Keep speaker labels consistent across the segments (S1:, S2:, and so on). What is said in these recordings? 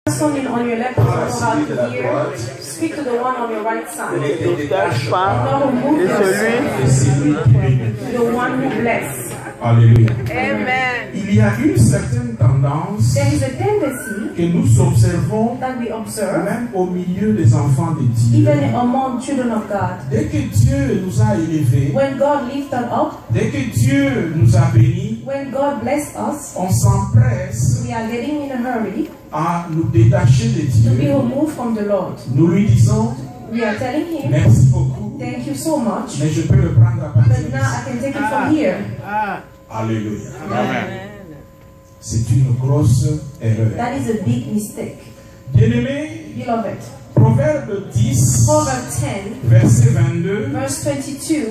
S1: Someone on your left side here, speak to the one on your right side. The one who bless.
S2: Alléluia.
S1: Amen.
S2: Il y a une certaine tendance
S1: que
S2: nous observons
S1: même
S2: au milieu des enfants de Dieu.
S1: Even among children of God.
S2: Dès que Dieu nous a élevés,
S1: when God lifted up,
S2: dès que Dieu nous a bénis,
S1: when God blessed us,
S2: on s'empresse
S1: we are getting in a hurry
S2: à nous détacher de
S1: to be
S2: Dieu.
S1: removed from the Lord.
S2: Nous lui disons,
S1: We are telling him,
S2: merci beaucoup,
S1: thank you so much,
S2: mais je peux le prendre à partir
S1: but now I can take it from here.
S2: Alléluia.
S1: Amen.
S2: C'est une grosse erreur.
S1: That is a big mistake.
S2: Bien-aimé,
S1: Beloved,
S2: Proverbe 10,
S1: Proverbs 10,
S2: verset 22.
S1: verse 22.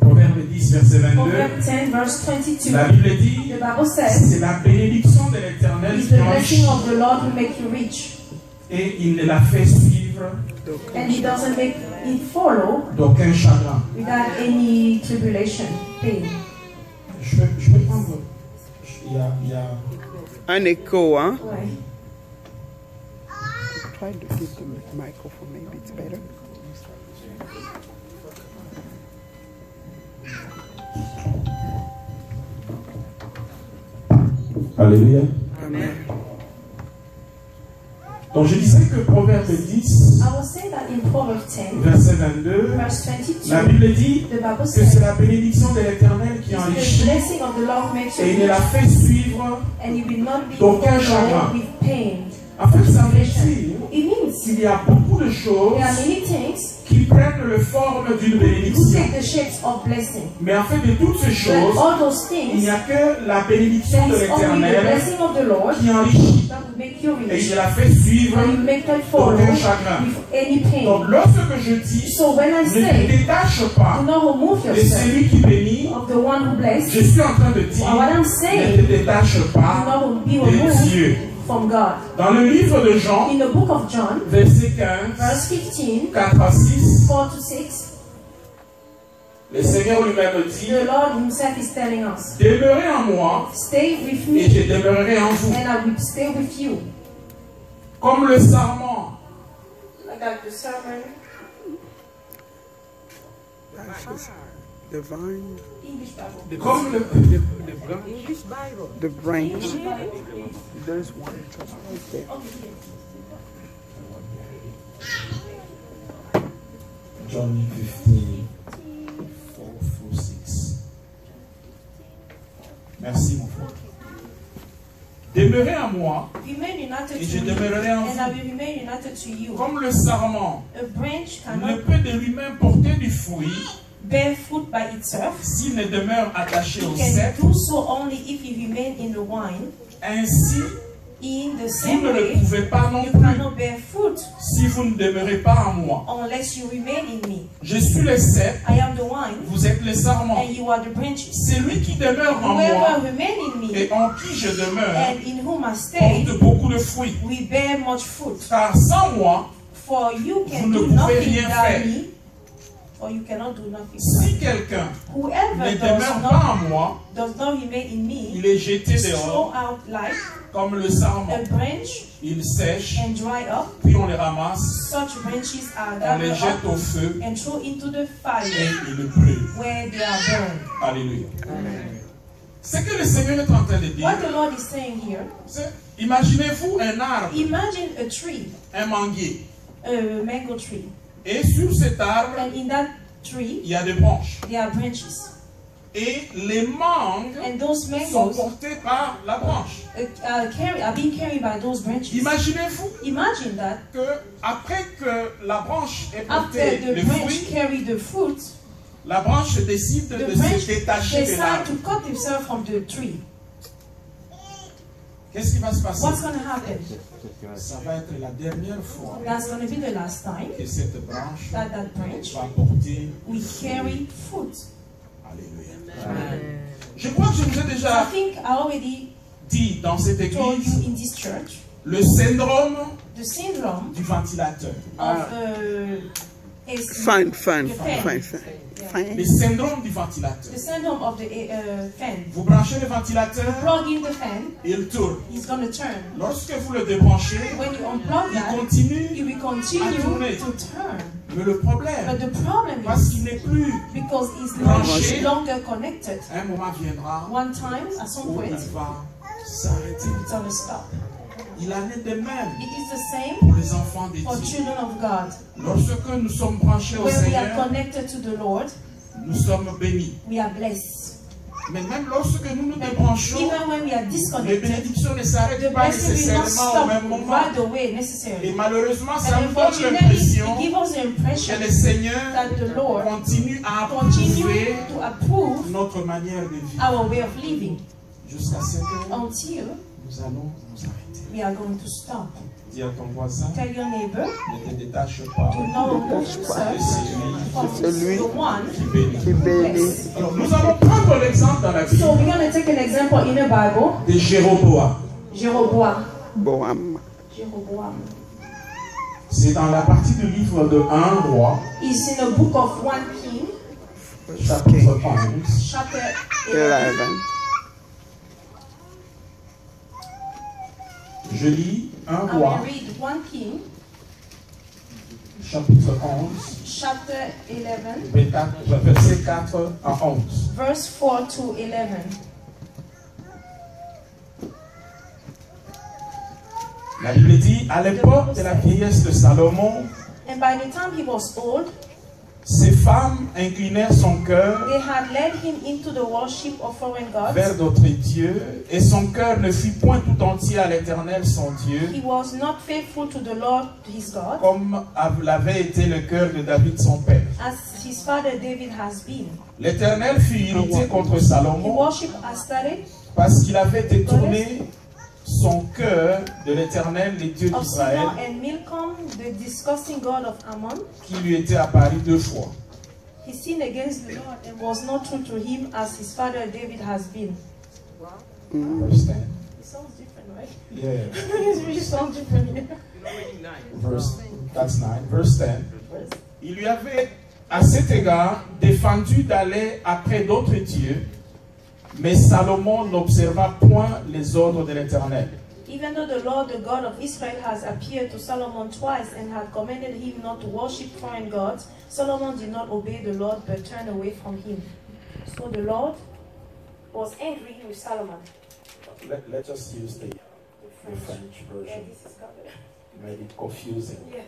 S2: Proverbe 10, verset 22.
S1: Proverbs 10, verse 22.
S2: La Bible dit,
S1: The Bible says,
S2: c'est la bénédiction de l'Éternel
S1: it's
S2: qui
S1: the
S2: enrichit,
S1: blessing of the Lord who make you rich,
S2: et il ne la fait suivre
S1: and he doesn't make it follow
S2: d'aucun chagrin.
S1: without any tribulation, pain.
S2: Je vais prendre. Il y a
S3: un écho, hein?
S1: Ouais.
S3: Try to get the microphone, maybe it's better.
S2: Alléluia.
S3: Amen.
S2: Donc je disais que Proverbe 10,
S1: I will say that in Proverbs 10,
S2: verset 22,
S1: verse 22,
S2: la Bible dit
S1: the Bible
S2: que
S1: says,
S2: c'est la bénédiction de l'Éternel qui
S1: it's the
S2: enrichit,
S1: blessing of the Lord makes
S2: et il
S1: you
S2: ne la
S1: rich,
S2: fait suivre.
S1: and you will not be
S2: d'aucun
S1: followed
S2: chagrin.
S1: with pain.
S2: En fait, ça veut dire
S1: It means
S2: qu'il y a beaucoup de choses
S1: there are many things
S2: qui prennent le forme d'une
S1: who
S2: bénédiction.
S1: take the shapes of blessing.
S2: Mais en fait, de toutes ces
S1: But
S2: choses,
S1: all those
S2: il
S1: things,
S2: n'y a que la bénédiction de
S1: there is only the
S2: l'Éternel
S1: blessing of the Lord
S2: qui enrichit,
S1: that will make you
S2: et il
S1: rich,
S2: ne la fait suivre
S1: and you make that follow
S2: d'aucun chagrin.
S1: with any pain.
S2: Donc, lorsque je dis,
S1: So when I
S2: ne te
S1: say,
S2: détache pas
S1: do not remove
S2: de
S1: yourself
S2: celui qui bénit,
S1: of the one who blessed,
S2: je suis en train de dire,
S1: what I'm
S2: ne
S1: saying,
S2: te détache
S1: do
S2: pas
S1: not be
S2: de
S1: removed
S2: Dieu.
S1: from God.
S2: Dans le livre de Jean,
S1: In the book of John,
S2: verset 15,
S1: verse 15,
S2: 4 à 6,
S1: 4 to 6,
S2: le Seigneur lui-même dit,
S1: the Lord himself is telling us,
S2: demeurez en moi,
S1: stay with
S2: et
S1: me,
S2: je demeurerai en vous.
S1: and I will stay with you.
S2: Comme le sarment
S1: Like that, the sermon,
S3: The vine,
S1: English Bible.
S2: comme le
S3: the branch. There's one just right there.
S2: John 15, 4 through 6. Merci mon frère. Demeurez en moi,
S1: Remain united
S2: et je
S1: to me,
S2: demeurerai en
S1: and I
S2: vous.
S1: will remain united to you.
S2: Comme le sarment
S1: A branch
S2: ne
S1: cannot
S2: peut de lui-même porter du fruit
S1: bear fruit by itself.
S2: s'il ne demeure attaché au
S1: It can
S2: cep.
S1: do so only if you remain in the wine.
S2: Ainsi,
S1: In the
S2: vous
S1: same
S2: ne le
S1: way,
S2: pouvez pas non
S1: you
S2: plus
S1: cannot bear fruit
S2: si vous ne demeurez pas en moi.
S1: unless you remain in me.
S2: Je suis le cep,
S1: I am the wine,
S2: vous êtes les sarments.
S1: and you are the branches.
S2: Celui qui demeure en moi
S1: Whoever remain in me,
S2: et en qui je demeure
S1: and in whom I stay,
S2: porte beaucoup de fruits.
S1: we bear much fruit.
S2: Car sans moi,
S1: For you
S2: Vous
S1: can
S2: ne
S1: do
S2: pouvez
S1: nothing
S2: rien faire.
S1: without me, or you cannot do nothing without
S2: si
S1: me.
S2: quelqu'un
S1: Whoever
S2: ne demeure
S1: does
S2: pas en
S1: not,
S2: moi,
S1: does not remain in me,
S2: il est jeté
S1: is
S2: dehors
S1: thrown out like
S2: comme le sarment.
S1: a branch
S2: Il sèche,
S1: and dry up.
S2: puis on les ramasse,
S1: Such branches are
S2: on les
S1: gathered
S2: jette
S1: up
S2: au feu
S1: and thrown into the
S2: et
S1: fire
S2: ils brûlent.
S1: where they are burned.
S2: Alléluia. Ce que le Seigneur est en train de dire,
S1: What the Lord is saying here,
S2: c'est, imaginez-vous un arbre,
S1: imagine a tree,
S2: un manguier,
S1: a mango tree,
S2: et sur cet arbre,
S1: and in that tree
S2: il y a des branches.
S1: there are branches,
S2: Et les mangues
S1: and those
S2: sont
S1: mangoes
S2: portées par la branche.
S1: are being carried by those branches.
S2: Imaginez-vous
S1: Imagine that
S2: que après que la branche ait
S1: after
S2: porté
S1: the
S2: le
S1: branch
S2: fruit,
S1: carry the fruit,
S2: la branche décide
S1: the
S2: de
S1: branch
S2: se détacher de
S1: decide
S2: l'arbre.
S1: to cut himself from the tree.
S2: Qu'est-ce qui va se passer?
S1: What's going to happen?
S2: Ça va être la dernière fois
S1: That's going to be the last time
S2: que cette branche
S1: that branch
S2: va porter.
S1: will carry fruit.
S2: Alléluia.
S1: Amen.
S2: Je crois que je vous ai
S1: I
S2: déjà
S1: think I already
S2: dit dans cette
S1: told
S2: église
S1: you in this church
S2: le syndrome
S1: the syndrome
S2: du ventilateur.
S1: of is
S3: Fan.
S2: Le syndrome du ventilateur.
S1: the syndrome of the fan.
S2: Vous branchez le ventilateur,
S1: Plug in the fan,
S2: il tourne.
S1: it's going to turn.
S2: Lorsque vous le débranchez,
S1: When you unplug
S2: il
S1: that,
S2: continue.
S1: it will continue
S2: tourner.
S1: to turn.
S2: Mais le problème,
S1: But the problem
S2: parce
S1: is
S2: qu'il n'est plus,
S1: because it's
S2: branché,
S1: no longer connected.
S2: un moment viendra
S1: One time, at some
S2: où
S1: point,
S2: il va s'arrêter.
S1: it's going to stop.
S2: Il en est de même
S1: It is the same
S2: pour les enfants de
S1: for
S2: Dieu.
S1: children of God.
S2: Lorsque nous sommes branchés au
S1: When we are
S2: Seigneur,
S1: connected to the Lord,
S2: nous sommes bénis.
S1: we are blessed.
S2: Mais même lorsque nous nous
S1: But
S2: débranchons,
S1: even when we are
S2: les
S1: disconnected,
S2: bénédictions ne
S1: the
S2: s'arrêtent pas
S1: blessing will not
S2: nécessairement au même
S1: stop
S2: moment.
S1: right away
S2: Et
S1: necessarily.
S2: malheureusement, ça
S1: And
S2: nous donne
S1: unfortunately,
S2: l'impression
S1: it gives us the impression
S2: que le Seigneur
S1: that the Lord
S2: continue à
S1: continue
S2: approuver
S1: to approve
S2: notre manière de vivre.
S1: our way of living
S2: Jusqu'à ce que
S1: until
S2: nous allons nous arrêter.
S1: we are going to stop.
S2: Dis à ton voisin,
S1: Tell your neighbor
S2: ne te détache pas
S1: to know
S2: de celui
S1: from the one
S2: qui bénit.
S3: Qui bénit.
S1: blessed.
S2: Alors nous allons prendre l'exemple dans la Bible
S1: So we're going to take an example in the Bible.
S2: de Jéroboam.
S1: Jeroboam.
S3: Boam.
S1: Jeroboam.
S2: C'est dans la partie du livre de 1 roi,
S1: It's in the book of 1 King,
S2: chapitre 11.
S1: chapter 11.
S3: 11.
S2: Je lis 1
S1: I
S2: roi,
S1: will read 1 King,
S2: chapitre 11,
S1: chapter 11,
S2: verset 4 à 11.
S1: verse 4 to 11.
S2: La Bible dit, à l'époque de la vieillesse de Salomon,
S1: And by the time he was old,
S2: ses femmes inclinèrent son cœur
S1: they had led him into the worship of foreign gods.
S2: vers d'autres dieux, et son cœur ne fut point tout entier à l'Éternel son Dieu,
S1: He was not faithful to the Lord his God,
S2: comme l'avait été le cœur de David son père.
S1: as his father David has been.
S2: L'Éternel fut irrité contre
S1: He
S2: Salomon
S1: worshipped Astareth
S2: parce qu'il avait détourné son cœur de l'Éternel, le Dieu
S1: of
S2: d'Israël,
S1: Sidon and Milcom, the disgusting god of Ammon.
S2: qui lui était apparu 2 fois.
S1: He sinned against the Lord and was not true to him as his father David has been.
S2: Verse 10.
S1: It sounds different, right?
S2: Yeah.
S1: It really sounds different here.
S2: That's 9. Verse 10. Il lui avait, à cet égard, défendu d'aller après d'autres dieux, mais Salomon n'observa point les ordres de l'Éternel.
S1: Even though the Lord, the God of Israel, has appeared to Solomon twice and had commanded him not to worship foreign gods, Solomon did not obey the Lord but turned away from him. So the Lord was angry with Solomon.
S2: Let's just use the French
S1: Yeah,
S2: version.
S1: this is covered.
S2: It may be confusing.
S1: Yes.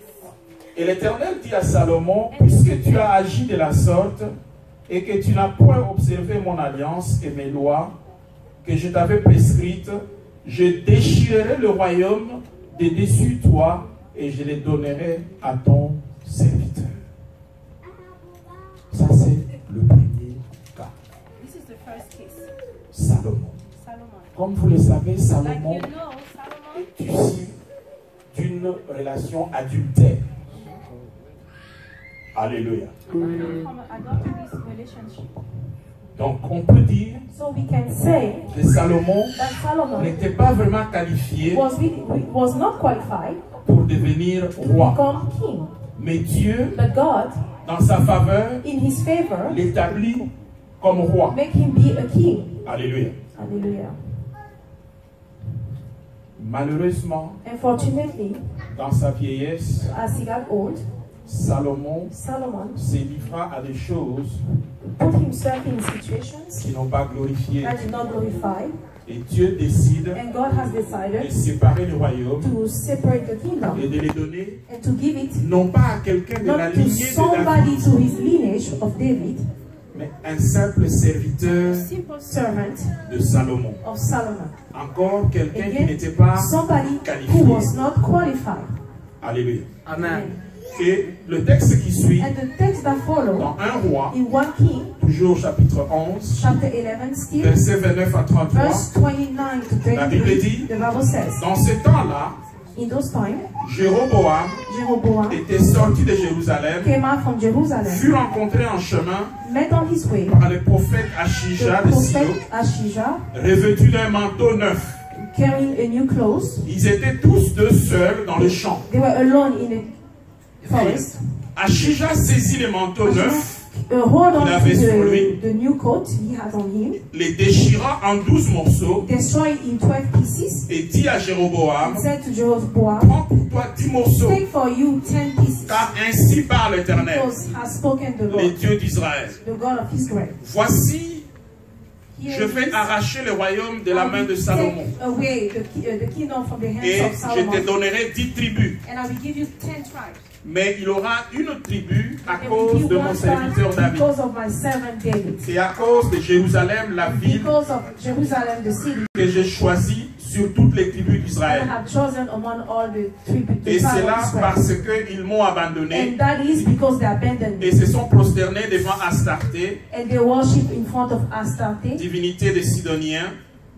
S2: Et l'Éternel dit à Salomon, puisque tu as agi de la sorte, et que tu n'as point observé mon alliance et mes lois que je t'avais prescrites, je déchirerai le royaume de dessus toi et je le donnerai à ton serviteur. Ça c'est le premier cas.
S1: This is the first case.
S2: Salomon.
S1: Solomon.
S2: Comme vous le savez,
S1: Like
S2: Salomon
S1: you know, Solomon
S2: est issu d'une relation adultère. Alléluia.
S1: from an adulterous relationship.
S2: Donc on peut dire
S1: So we can say
S2: que Salomon
S1: that Solomon
S2: n'était pas vraiment qualifié
S1: was not qualified
S2: pour devenir
S1: to
S2: roi.
S1: become king.
S2: Mais Dieu,
S1: But God,
S2: dans sa faveur,
S1: in his favor,
S2: l'établit comme roi.
S1: make him be a king.
S2: Alléluia.
S1: Hallelujah.
S2: Malheureusement,
S1: Unfortunately,
S2: dans sa vieillesse,
S1: as he got old,
S2: Salomon
S1: Solomon
S2: se livra à des choses
S1: put himself in situations
S2: qui n'ont pas glorifié.
S1: that did not glorify,
S2: Et Dieu décide
S1: and God has
S2: de
S1: decided
S2: séparer le royaume
S1: to separate the
S2: et
S1: kingdom
S2: de les donner
S1: and to give it
S2: non pas à quelqu'un de la
S1: not to
S2: lignée de
S1: somebody
S2: David,
S1: to his lineage of David,
S2: mais un simple serviteur
S1: simple servant
S2: de Salomon.
S1: of Solomon.
S2: Encore quelqu'un qui
S1: Again,
S2: n'était pas
S1: somebody
S2: qualifié.
S1: who was not qualified.
S2: Alléluia.
S1: Amen.
S2: Et le texte qui suit,
S1: And the text that follows
S2: dans 1 roi,
S1: in 1 King,
S2: toujours chapitre 11,
S1: chapter 11, still,
S2: versets 29 à 33,
S1: verse 29 to
S2: La Bible
S1: 33,
S2: dit,
S1: the Bible says,
S2: dans ce temps-là,
S1: in those times,
S2: Jéroboam
S1: Jeroboam
S2: était sorti de Jérusalem,
S1: came out from Jerusalem,
S2: fut rencontré en chemin
S1: met on his way
S2: par le prophète Achija
S1: the
S2: de Silo,
S1: prophet Ashijah,
S2: revêtu d'un manteau neuf.
S1: carrying a new clothes.
S2: Ils étaient tous deux seuls dans le champ.
S1: They were alone in forest.
S2: Achija saisit les manteaux neufs,
S1: Hold on
S2: Il avait sur
S1: to
S2: lui.
S1: the new coat he had on him,
S2: les déchira en 12 morceaux
S1: destroy it in 12 pieces,
S2: et dit à Jéroboam,
S1: and said to Jeroboam,
S2: prends pour toi 10 morceaux,
S1: take for you 10 pieces,
S2: car ainsi parle l'Éternel,
S1: because has spoken the
S2: les
S1: Lord,
S2: dieux d'Israël.
S1: the God of Israel.
S2: Voici,
S1: Here
S2: je
S1: it
S2: vais
S1: is.
S2: arracher le royaume de la
S1: I
S2: main
S1: will
S2: de Salomon,
S1: take away the kingdom from the hands
S2: et
S1: of
S2: je te
S1: Solomon,
S2: donnerai 10 tribus.
S1: and I will give you 10 tribes.
S2: Mais il aura une tribu à
S1: There will
S2: cause
S1: be
S2: de mon
S1: one
S2: serviteur
S1: tribe
S2: David.
S1: because of my servant David,
S2: C'est à cause de Jérusalem, la ville
S1: because of Jerusalem, the city,
S2: que j'ai choisie sur toutes les tribus
S1: I
S2: d'Israël.
S1: have chosen among all the tribes.
S2: Et c'est là parce qu'ils m'ont abandonné
S1: And that is because they abandoned me.
S2: et se sont prosternés devant Astarté,
S1: And they worship in front of Astarte,
S2: divinité des Sidoniens,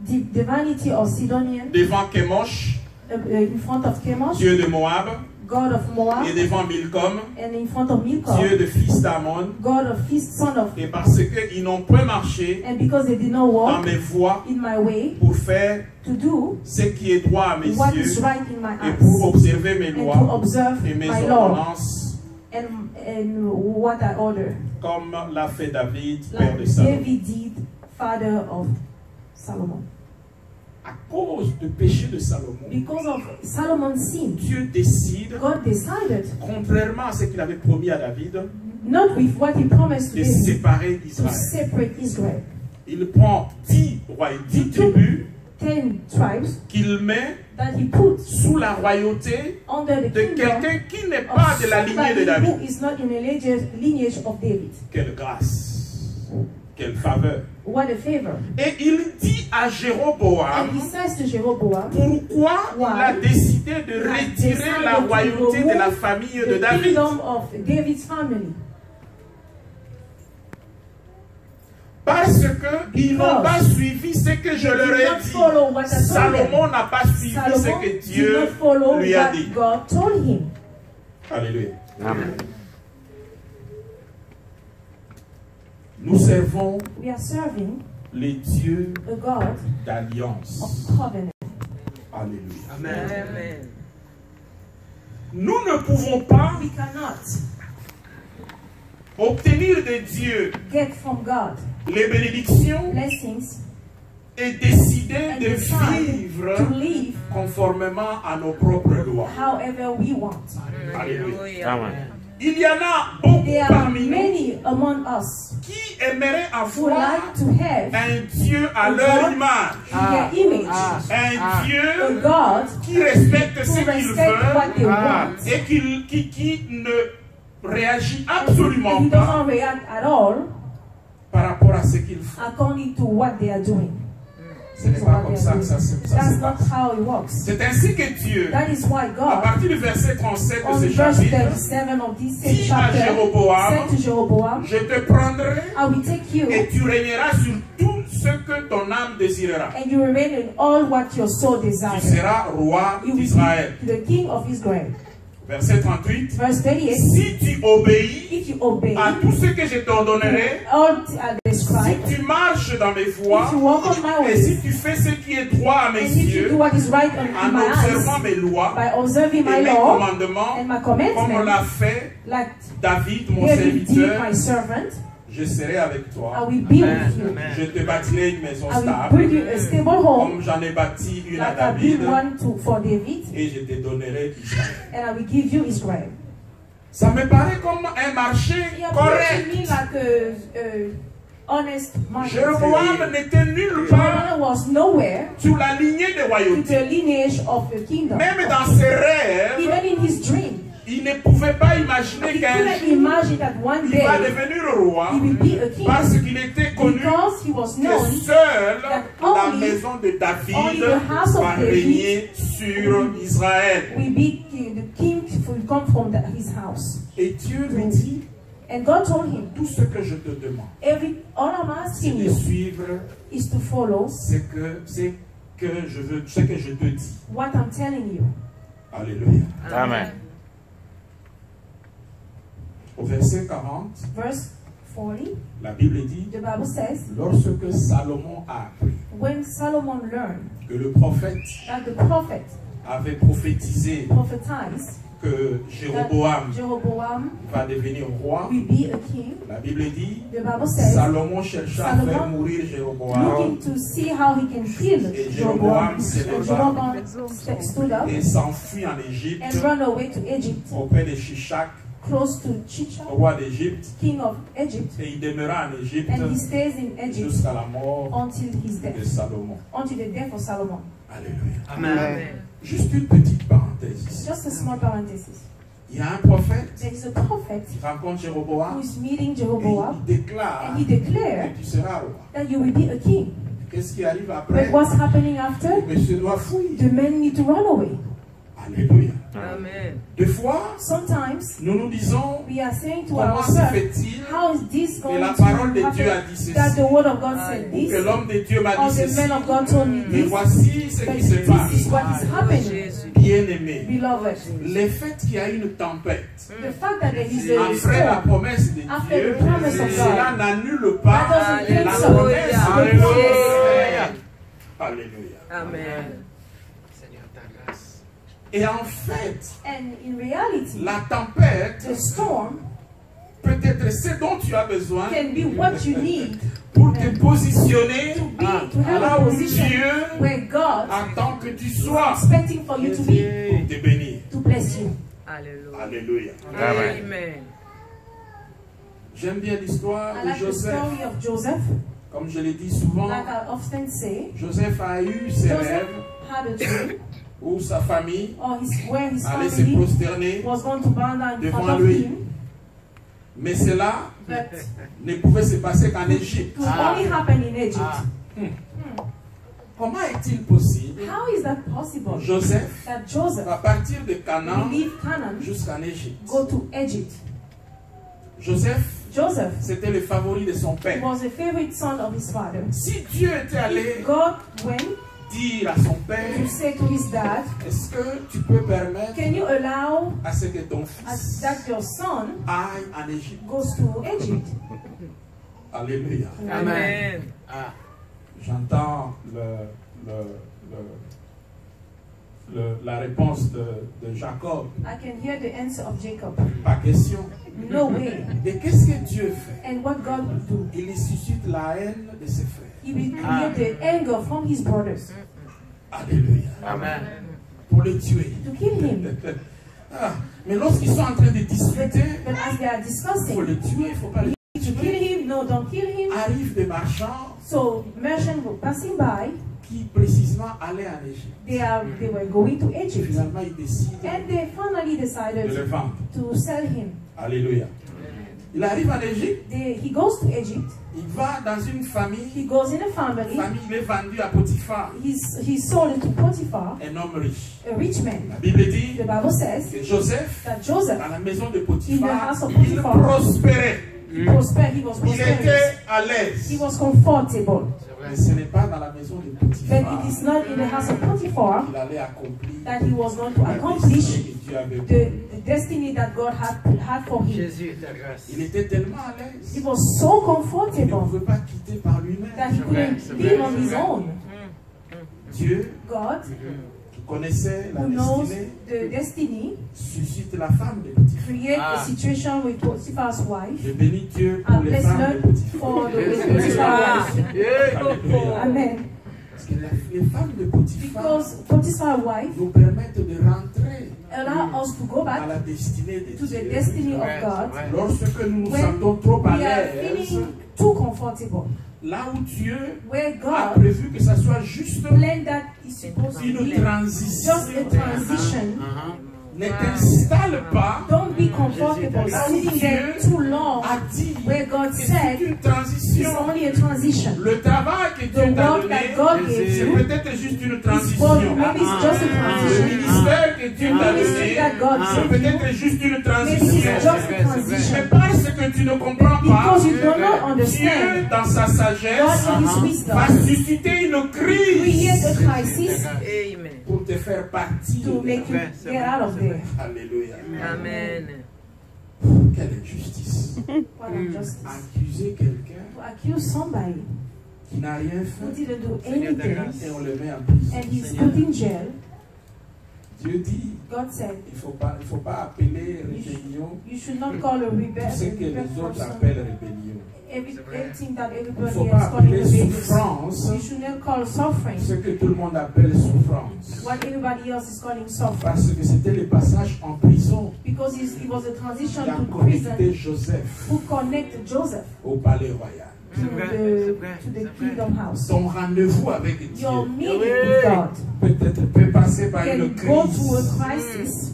S1: the divinity of Sidonian,
S2: devant Chemosh,
S1: in front of Chemosh,
S2: dieu de Moab,
S1: God of Moab,
S2: et devant Milcom,
S1: and in front of Milcom,
S2: dieu de fils d'Amon.
S1: God of his son of,
S2: Et parce qu'ils n'ont point marché
S1: and because they did not
S2: dans
S1: walk
S2: mes voies
S1: in my way
S2: pour faire
S1: to do
S2: ce qui est droit à mes
S1: what is
S2: yeux
S1: right in my
S2: et pour
S1: eyes,
S2: observer mes
S1: and to
S2: lois
S1: observe
S2: et mes
S1: my law,
S2: ordonnances,
S1: and what I order,
S2: comme l'a fait David, père de
S1: like
S2: Salomon.
S1: David did, father of Solomon.
S2: À cause du péché de Salomon,
S1: Because of Solomon's sin,
S2: Dieu décide,
S1: God decided,
S2: contrairement à ce qu'il avait promis à David,
S1: not with what he promised to
S2: de
S1: David,
S2: séparer
S1: to
S2: Israël.
S1: separate Israel.
S2: Il prend 10 tribus
S1: 10 tribes
S2: qu'il met
S1: that he put
S2: sous la royauté
S1: under the
S2: de
S1: kingdom
S2: quelqu'un qui n'est pas
S1: of
S2: de la lignée de
S1: somebody
S2: David.
S1: who is not in the lineage of David.
S2: Quelle grâce, quelle faveur.
S1: What a favor.
S2: Et il dit à
S1: And
S2: Jéroboam,
S1: he says to Jeroboam,
S2: pourquoi il a décidé de
S1: He has
S2: retirer
S1: decided
S2: la
S1: to
S2: royauté de la
S1: remove
S2: famille de
S1: the
S2: David.
S1: kingdom of David's family.
S2: Parce qu'ils n'ont pas suivi ce que je leur ai dit. Salomon n'a pas suivi ce
S1: Solomon
S2: que
S1: did
S2: Dieu
S1: not follow
S2: lui a
S1: what
S2: dit.
S1: God told him.
S2: Alléluia.
S3: Amen.
S2: Nous servons
S1: We are serving
S2: les dieux
S1: a God
S2: d'alliance.
S1: of covenant.
S2: Alléluia.
S3: Amen.
S2: Nous ne pouvons pas
S1: We cannot
S2: obtenir de Dieu
S1: get from God
S2: les bénédictions
S1: blessings
S2: et décider
S1: and
S2: de
S1: decide
S2: vivre
S1: to live
S2: conformément à nos propres lois.
S1: however we want.
S2: Alléluia.
S3: Amen.
S2: Il y en a beaucoup
S1: There are
S2: parmi nous
S1: many among us
S2: qui aimeraient
S1: who
S2: avoir
S1: like to have
S2: un Dieu à leur image.
S1: in their image
S2: Un
S1: a
S2: Dieu
S1: God
S2: qui respecte ce
S1: who
S2: qu'il
S1: respect what they
S2: veut
S1: want
S2: et qui ne réagit
S1: and
S2: absolument
S1: he
S2: pas
S1: doesn't react at all
S2: par rapport à ce qu'il fait.
S1: according to what they are doing.
S2: Ce n'est pas comme ça que ça se
S1: That's not
S2: passe.
S1: how it works.
S2: C'est ainsi que Dieu,
S1: That is why
S2: à
S1: God,
S2: partir du verset 37
S1: on
S2: de ce
S1: verse
S2: chapitre,
S1: 37 of this same
S2: dit à
S1: chapter,
S2: Jéroboam,
S1: said to Jeroboam,
S2: je te prendrai
S1: I will take you
S2: et tu régneras sur tout ce que ton âme désirera.
S1: and you will reign in all what your soul
S2: Tu
S1: desires.
S2: seras roi
S1: You will
S2: d'Israël.
S1: be the king of Israel.
S2: Verset 38.
S1: Verse 38,
S2: Si tu obéis
S1: if you obey
S2: à tout ce que je t'ordonnerai,
S1: all are described,
S2: si tu marches dans mes voies,
S1: if you walk on my
S2: et
S1: ways,
S2: si tu fais ce qui est droit à mes
S1: and if you
S2: yeux,
S1: do what is right
S2: en
S1: in my
S2: observant
S1: eyes,
S2: mes lois
S1: by observing
S2: et
S1: my
S2: mes
S1: law
S2: commandements,
S1: and my
S2: comme
S1: commandments,
S2: l'a fait
S1: like
S2: David, mon
S1: David did
S2: serviteur,
S1: my servant,
S2: je serai avec
S1: I
S2: toi.
S1: will be with you.
S2: Je te bâtirai une maison
S1: I will
S2: stable,
S1: build you a stable home,
S2: comme j'en ai bâti une à
S1: like I built
S2: David,
S1: one for David,
S2: et je te donnerai Israël.
S1: and I will give you Israel.
S2: Ça me paraît comme un marché
S1: It appears to
S2: correct.
S1: me like a honest market.
S2: Jéroboam n'était nulle part
S1: Jeroboam was nowhere
S2: sur la lignée de
S1: to
S2: royauté.
S1: the lineage of the kingdom.
S2: Même dans ses rêves,
S1: Even in his dream,
S2: il ne pouvait pas imaginer
S1: he
S2: qu'un
S1: couldn't
S2: jour
S1: imagine that one
S2: il va
S1: day
S2: devenir roi
S1: he will be a king
S2: parce qu'il était connu
S1: because he was
S2: que
S1: known
S2: seule
S1: that
S2: la
S1: only-
S2: maison de David
S1: only the house of
S2: va
S1: David
S2: régner sur Israël.
S1: will be the king will come from his house.
S2: Et Dieu lui dit,
S1: And God told him,
S2: tout ce que je te demande,
S1: all I'm
S2: c'est
S1: asking
S2: de
S1: you
S2: suivre
S1: is to follow
S2: ce que je te dis.
S1: what I'm telling you.
S2: Alléluia.
S3: Amen.
S2: Au verset 40,
S1: Verse 40,
S2: la Bible dit,
S1: the Bible says,
S2: lorsque Salomon a appris
S1: when Solomon learned
S2: que le prophète
S1: that the prophet
S2: avait prophétisé
S1: prophesied
S2: que
S1: that
S2: Jéroboam
S1: Jeroboam
S2: va devenir roi,
S1: will be a king.
S2: la Bible dit,
S1: The Bible says,
S2: Salomon chercha à faire
S1: Salomon
S2: mourir Jéroboam
S1: looking to see how he can kill
S2: Et
S1: Jeroboam.
S2: Jéroboam se
S1: And
S2: leva
S1: Jeroboam stood up
S2: et s'enfuit en Égypte
S1: and ran away to Egypt,
S2: auprès de Shishak,
S1: close to Shishak,
S2: roi d'Égypte,
S1: king of Egypt,
S2: et il demeura en Égypte
S1: and he stays in Egypt
S2: jusqu'à la mort
S1: until his
S2: de
S1: death,
S2: Salomon.
S1: until the death of Solomon.
S2: Alléluia.
S3: Amen.
S2: Juste une petite parenthèse ici.
S1: Just a small parenthesis.
S2: Il y a un prophète
S1: There is a prophet
S2: qui rencontre
S1: who
S2: Jéroboam
S1: is meeting
S2: et
S1: Jeroboam,
S2: il déclare
S1: and he declared
S2: que tu seras roi.
S1: that you will be a king.
S2: Qu'est-ce qui arrive après?
S1: But what's happening after?
S2: Monsieur doit fuir.
S1: The men need to run away.
S2: Alléluia.
S4: Amen.
S2: Des fois,
S1: Sometimes
S2: nous nous disons,
S1: we are saying to
S2: comment se
S1: ourselves,
S2: fait-il
S1: how is this
S2: que
S1: going
S2: la
S1: to
S2: parole de Dieu a
S1: happen?
S2: dit
S1: That
S2: ceci,
S1: the word of God said
S2: ou que
S1: this,
S2: l'homme de Dieu m'a
S1: or
S2: dit
S1: the
S2: ceci,
S1: man of God told me
S2: mais
S1: this,
S2: voici ce
S1: but
S2: qui se
S1: this
S2: passe.
S1: is what is happening.
S4: Jésus.
S2: Bien-aimé,
S1: Beloved,
S2: le fait qu'il y a une tempête,
S1: the fact that there is a
S2: après la
S1: storm,
S2: promesse de
S1: after
S2: Dieu,
S1: the promise of
S2: cela
S1: God,
S2: n'annule pas
S1: that doesn't
S2: la
S1: cancel
S2: promesse
S1: the
S2: de
S1: promise.
S2: Dieu. Alléluia.
S4: Amen.
S2: Et en fait,
S1: And in reality,
S2: la tempête
S1: the storm
S2: peut être ce dont tu as besoin
S1: can be what you need
S2: pour te positionner
S1: to have
S2: là
S1: a
S2: où
S1: position
S2: Dieu
S1: where God
S2: attend que tu sois
S1: expecting for you to be,
S2: pour te bénir.
S1: to bless you.
S4: Alléluia.
S2: Alléluia.
S4: Amen.
S2: J'aime bien l'histoire
S1: I
S2: de
S1: like the
S2: Joseph.
S1: story of Joseph.
S2: Comme je l'ai dit souvent,
S1: Like I often say,
S2: Joseph a eu ses
S1: Joseph
S2: rêves
S1: had a dream,
S2: où sa famille
S1: or where his
S2: allait se
S1: family
S2: prosterner
S1: was going to bow down in
S2: devant
S1: front of
S2: lui.
S1: him,
S2: Mais cela
S1: but
S2: ne pouvait se passer qu'en Égypte.
S1: it could only happen in Egypt.
S2: Comment est-il possible
S1: How is that possible?
S2: Joseph
S1: That Joseph
S2: va partir de
S1: will
S2: Canaan
S1: leave Canaan,
S2: jusqu'en Égypte?
S1: go to Egypt.
S2: Joseph,
S1: Joseph
S2: c'était le favori de son père.
S1: was a favorite son of his father.
S2: Si Dieu était allé
S1: God went
S2: dire à son père,
S1: to say to his dad,
S2: est-ce que tu peux permettre
S1: can you allow
S2: à ce que ton fils
S1: that your son
S2: aille en Égypte?
S1: goes to Egypt?
S2: Alléluia.
S4: Amen.
S2: J'entends la réponse de Jacob.
S1: I can hear the answer of Jacob.
S2: Pas question.
S1: No way.
S2: Et qu'est-ce que Dieu fait?
S1: And what God will do?
S2: Il suscite la haine de ses frères.
S1: He will create the anger from his brothers
S2: Alléluia.
S3: Amen.
S2: Pour le tuer.
S1: to kill him.
S2: Ah, mais lorsqu'ils sont en train de discuter,
S1: But as they are
S2: il faut
S1: discussing,
S2: le tuer, il ne faut pas le
S1: to kill
S2: tuer.
S1: him, no, don't kill him.
S2: Arrivent des marchands
S1: So merchants were passing by.
S2: qui précisément allaient en Égypte.
S1: They were going to
S2: Et
S1: Egypt,
S2: finalement, ils décident
S1: and they finally
S2: de le
S1: decided
S2: vendre.
S1: to sell him.
S2: Alléluia. Il arrive en Égypte,
S1: He goes to Egypt.
S2: il va dans une famille.
S1: He goes in a
S2: La
S1: family.
S2: famille il est vendu à Potiphar,
S1: He's sold to Potiphar,
S2: un homme riche.
S1: a rich man.
S2: La Bible dit
S1: The Bible says
S2: que Joseph,
S1: that Joseph,
S2: dans la maison de
S1: in the
S2: Potiphar,
S1: house of
S2: il
S1: Potiphar,
S2: prospérait.
S1: he was prosperous.
S2: Il était à l'aise.
S1: He was comfortable.
S2: Mais ce n'est pas dans la maison de
S1: But
S2: Potiphar
S1: it is not in the house of Potiphar
S2: qu'il allait accomplir
S1: that he was going to
S2: la
S1: accomplish
S2: destinée que Dieu avait pour lui.
S1: the destiny that God had for him.
S4: Jésus est ta grâce.
S2: Il était tellement à l'aise
S1: He was so
S2: qu'il ne
S1: comfortable
S2: pouvait pas quitter par
S1: that
S2: lui-même.
S1: he couldn't live on his own.
S2: Dieu,
S1: God,
S2: qui connaissait la
S1: who knows
S2: destinée,
S1: the destiny,
S2: suscite la femme de Potiphar.
S1: create a situation with Potiphar's wife.
S2: Je bénis Dieu pour
S1: And
S2: les
S1: bless
S2: femmes de
S1: Lord
S2: Potiphar.
S1: for the Potiphar's wife.
S2: Alléluia.
S1: Amen.
S2: Parce que les femmes de Potiphar
S1: Because Potiphar's wife
S2: nous permettent de rentrer
S1: allow us to go
S2: à
S1: back
S2: la destinée de
S1: to the
S2: Dieu.
S1: destiny of God
S2: Lorsque nous nous
S1: when
S2: sentons trop à
S1: we are
S2: l'aise,
S1: feeling too comfortable.
S2: là où Dieu
S1: Where
S2: a
S1: God
S2: prévu que ça soit juste
S1: planned that is supposed to
S2: une
S1: be
S2: transition,
S1: just a transition.
S2: ne t'installe pas.
S1: Don't be comfortable sitting there too long.
S2: A dit
S1: Where God
S2: que
S1: said
S2: c'est une
S1: it's
S2: transition.
S1: only a transition.
S2: Le travail que Dieu
S1: The
S2: t'a
S1: work
S2: donné,
S1: that God gave
S2: c'est
S1: you
S2: peut-être juste une
S1: is
S2: transition.
S1: for maybe it's just a
S2: Le
S1: transition.
S2: ministère que Dieu t'a
S1: ministry
S2: donné,
S1: that God
S2: c'est
S1: gave you,
S2: peut-être juste une
S1: maybe
S2: transition.
S1: it's just a
S2: Mais
S1: transition.
S2: parce que tu ne comprends pas,
S1: Because you do not
S2: Dieu,
S1: understand,
S2: dans sa sagesse,
S1: God in His wisdom
S2: va susciter une
S1: create
S2: crise
S1: a crisis
S4: Amen.
S2: pour te faire partir.
S1: to make you get out of there.
S2: Alléluia.
S4: Amen.
S2: Quelle injustice.
S1: What injustice.
S2: Accuser quelqu'un
S1: To accuse somebody
S2: qui n'a rien
S1: who
S2: fait
S1: didn't do anything
S2: et on le met en prison.
S1: and he's put in jail
S2: Dieu dit,
S1: God said,
S2: il faut pas appeler rébellion
S1: you should not call a
S2: tout
S1: rebel
S2: ce que les autres
S1: person
S2: appellent rébellion.
S1: everything that
S2: Il ne
S1: everybody
S2: faut
S1: else
S2: pas
S1: calling
S2: appeler
S1: rebellious.
S2: souffrance
S1: You should not call suffering
S2: ce que tout le monde appelle souffrance.
S1: what everybody else is calling suffering.
S2: Parce que c'était le passage en prison
S1: Because it was a
S2: qui
S1: transition
S2: a
S1: to
S2: connecté
S1: prison
S2: Joseph
S1: who connected Joseph
S2: au palais royal.
S1: to the kingdom house.
S2: Ton rendez-vous avec Dieu
S1: Your meeting with God
S2: peut-être peut passer par une
S1: can go through
S2: crise.
S1: a crisis.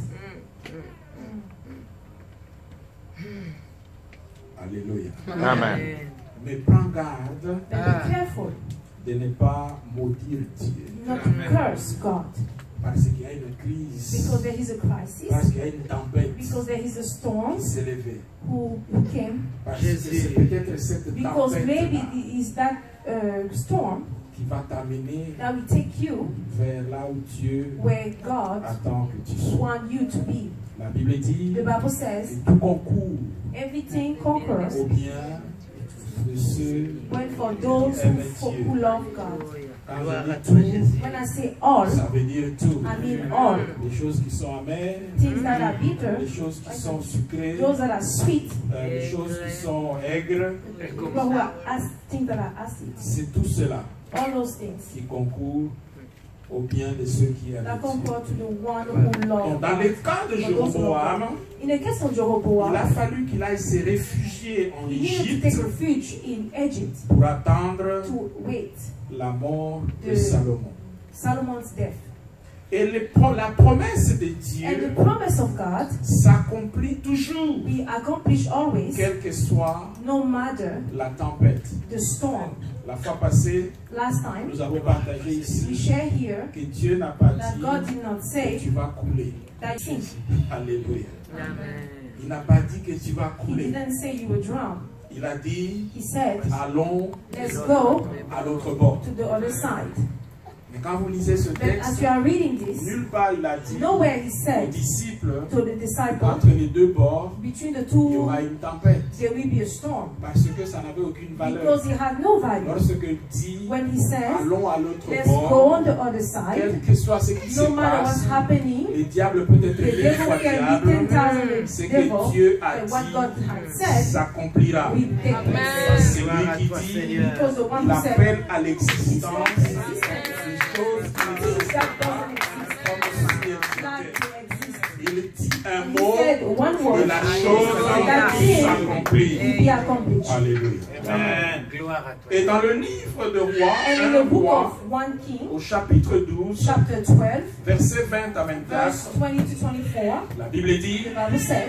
S2: Alléluia.
S3: Amen.
S2: Mais prends garde
S1: But be careful
S2: de ne pas maudire Dieu.
S1: not to curse God.
S2: Parce qu'il y a une crise.
S1: Because there is a crisis.
S2: Parce qu'il y a une tempête
S1: Because there is a storm
S2: qui s'est levée.
S1: who came.
S2: Parce que c'est peut-être cette
S1: Because maybe
S2: tempête
S1: it is that storm
S2: qui va t'amener
S1: that will take you
S2: vers là où Dieu
S1: where God
S2: attend que tu sois.
S1: wants you to be.
S2: La Bible dit
S1: The Bible
S2: que
S1: says
S2: tout concourt
S1: everything conquers
S2: au bien de ceux
S1: when for those who love God.
S2: quand
S4: Gloire
S2: je
S4: à
S2: dis
S4: toi,
S2: tout,
S4: Jésus.
S1: When I say all,
S2: ça veut dire tout.
S1: I mean all.
S2: Les choses qui sont amères,
S1: Things that are bitter,
S2: les choses qui sont sucrées,
S1: those that are sweet,
S2: les choses qui sont aigres,
S1: people who are things that are acid.
S2: c'est tout cela
S1: All those things
S2: qui concourt au bien de ceux qui aiment
S1: that
S2: Dieu.
S1: compare to the one who
S2: Donc,
S1: loves
S2: dans le
S1: God.
S2: cas de Jéroboam,
S1: In the case of
S2: il
S1: Jeroboam,
S2: a fallu qu'il aille se réfugier en
S1: he needed to
S2: Égypte
S1: take refuge in Egypt
S2: pour attendre
S1: to wait
S2: la mort de
S1: de
S2: Salomon.
S1: Solomon's death.
S2: Et la promesse de
S1: And
S2: Dieu
S1: the promise of God
S2: s'accomplit toujours,
S1: be accomplished always,
S2: quelle que soit
S1: no matter
S2: la tempête.
S1: the storm.
S2: La fois passée,
S1: Last time,
S2: nous avons partagé
S1: we
S2: ici
S1: share here
S2: que Dieu n'a pas
S1: that God
S2: dit
S1: did not
S2: que
S1: say
S2: tu vas couler.
S1: that you,
S2: Alléluia.
S4: Amen.
S2: Il n'a pas dit que tu vas
S1: He
S2: couler.
S1: didn't say you will drown.
S2: Il a dit,
S1: He said,
S2: allons
S1: let's go
S2: à l'autre bord.
S1: to the other side.
S2: Mais quand vous lisez ce
S1: But as
S2: texte,
S1: you are reading this,
S2: nulle part il a dit
S1: nowhere he
S2: aux
S1: said
S2: disciples
S1: to the disciples,
S2: qu'entre les deux bords,
S1: between the
S2: il y
S1: two,
S2: aura une tempête.
S1: there will be a storm.
S2: Parce que ça n'avait aucune valeur.
S1: Because he had no value.
S2: Lorsque dit,
S1: When he says,
S2: allons à l'autre
S1: let's go
S2: bord,
S1: on the other side,
S2: quel que soit ce qui se
S1: no matter
S2: passe,
S1: what's happening,
S2: le diable peut être
S1: the
S2: 1000
S1: devil
S2: fois
S1: can
S2: diable,
S1: be 10,000
S2: ce que
S1: devil,
S2: Dieu a
S1: and what God
S2: dit
S1: had said
S2: s'accomplira.
S1: will take
S4: Amen.
S1: place.
S2: C'est
S4: Gloire à
S2: lui qui
S4: toi,
S2: dit,
S4: Seigneur.
S1: Because the one
S2: il
S1: who said,
S2: appelle à l'existence des choses qui
S1: that doesn't exist,
S2: comme si elles
S1: that
S2: étaient.
S1: they exist.
S2: Il dit un
S1: He
S2: mot
S1: said one
S2: et
S1: word,
S2: la chose
S1: that thing
S2: s'accomplit.
S1: will be accomplished.
S2: Alléluia.
S4: Amen. Gloire à toi.
S2: Et dans le livre de Rois,
S1: And in
S2: 1
S1: the book
S2: Roi,
S1: of 1 King,
S2: au chapitre 12,
S1: chapter 12,
S2: versets 20 à 24,
S1: verse 20 to 24,
S2: la Bible dit,
S1: the Bible says,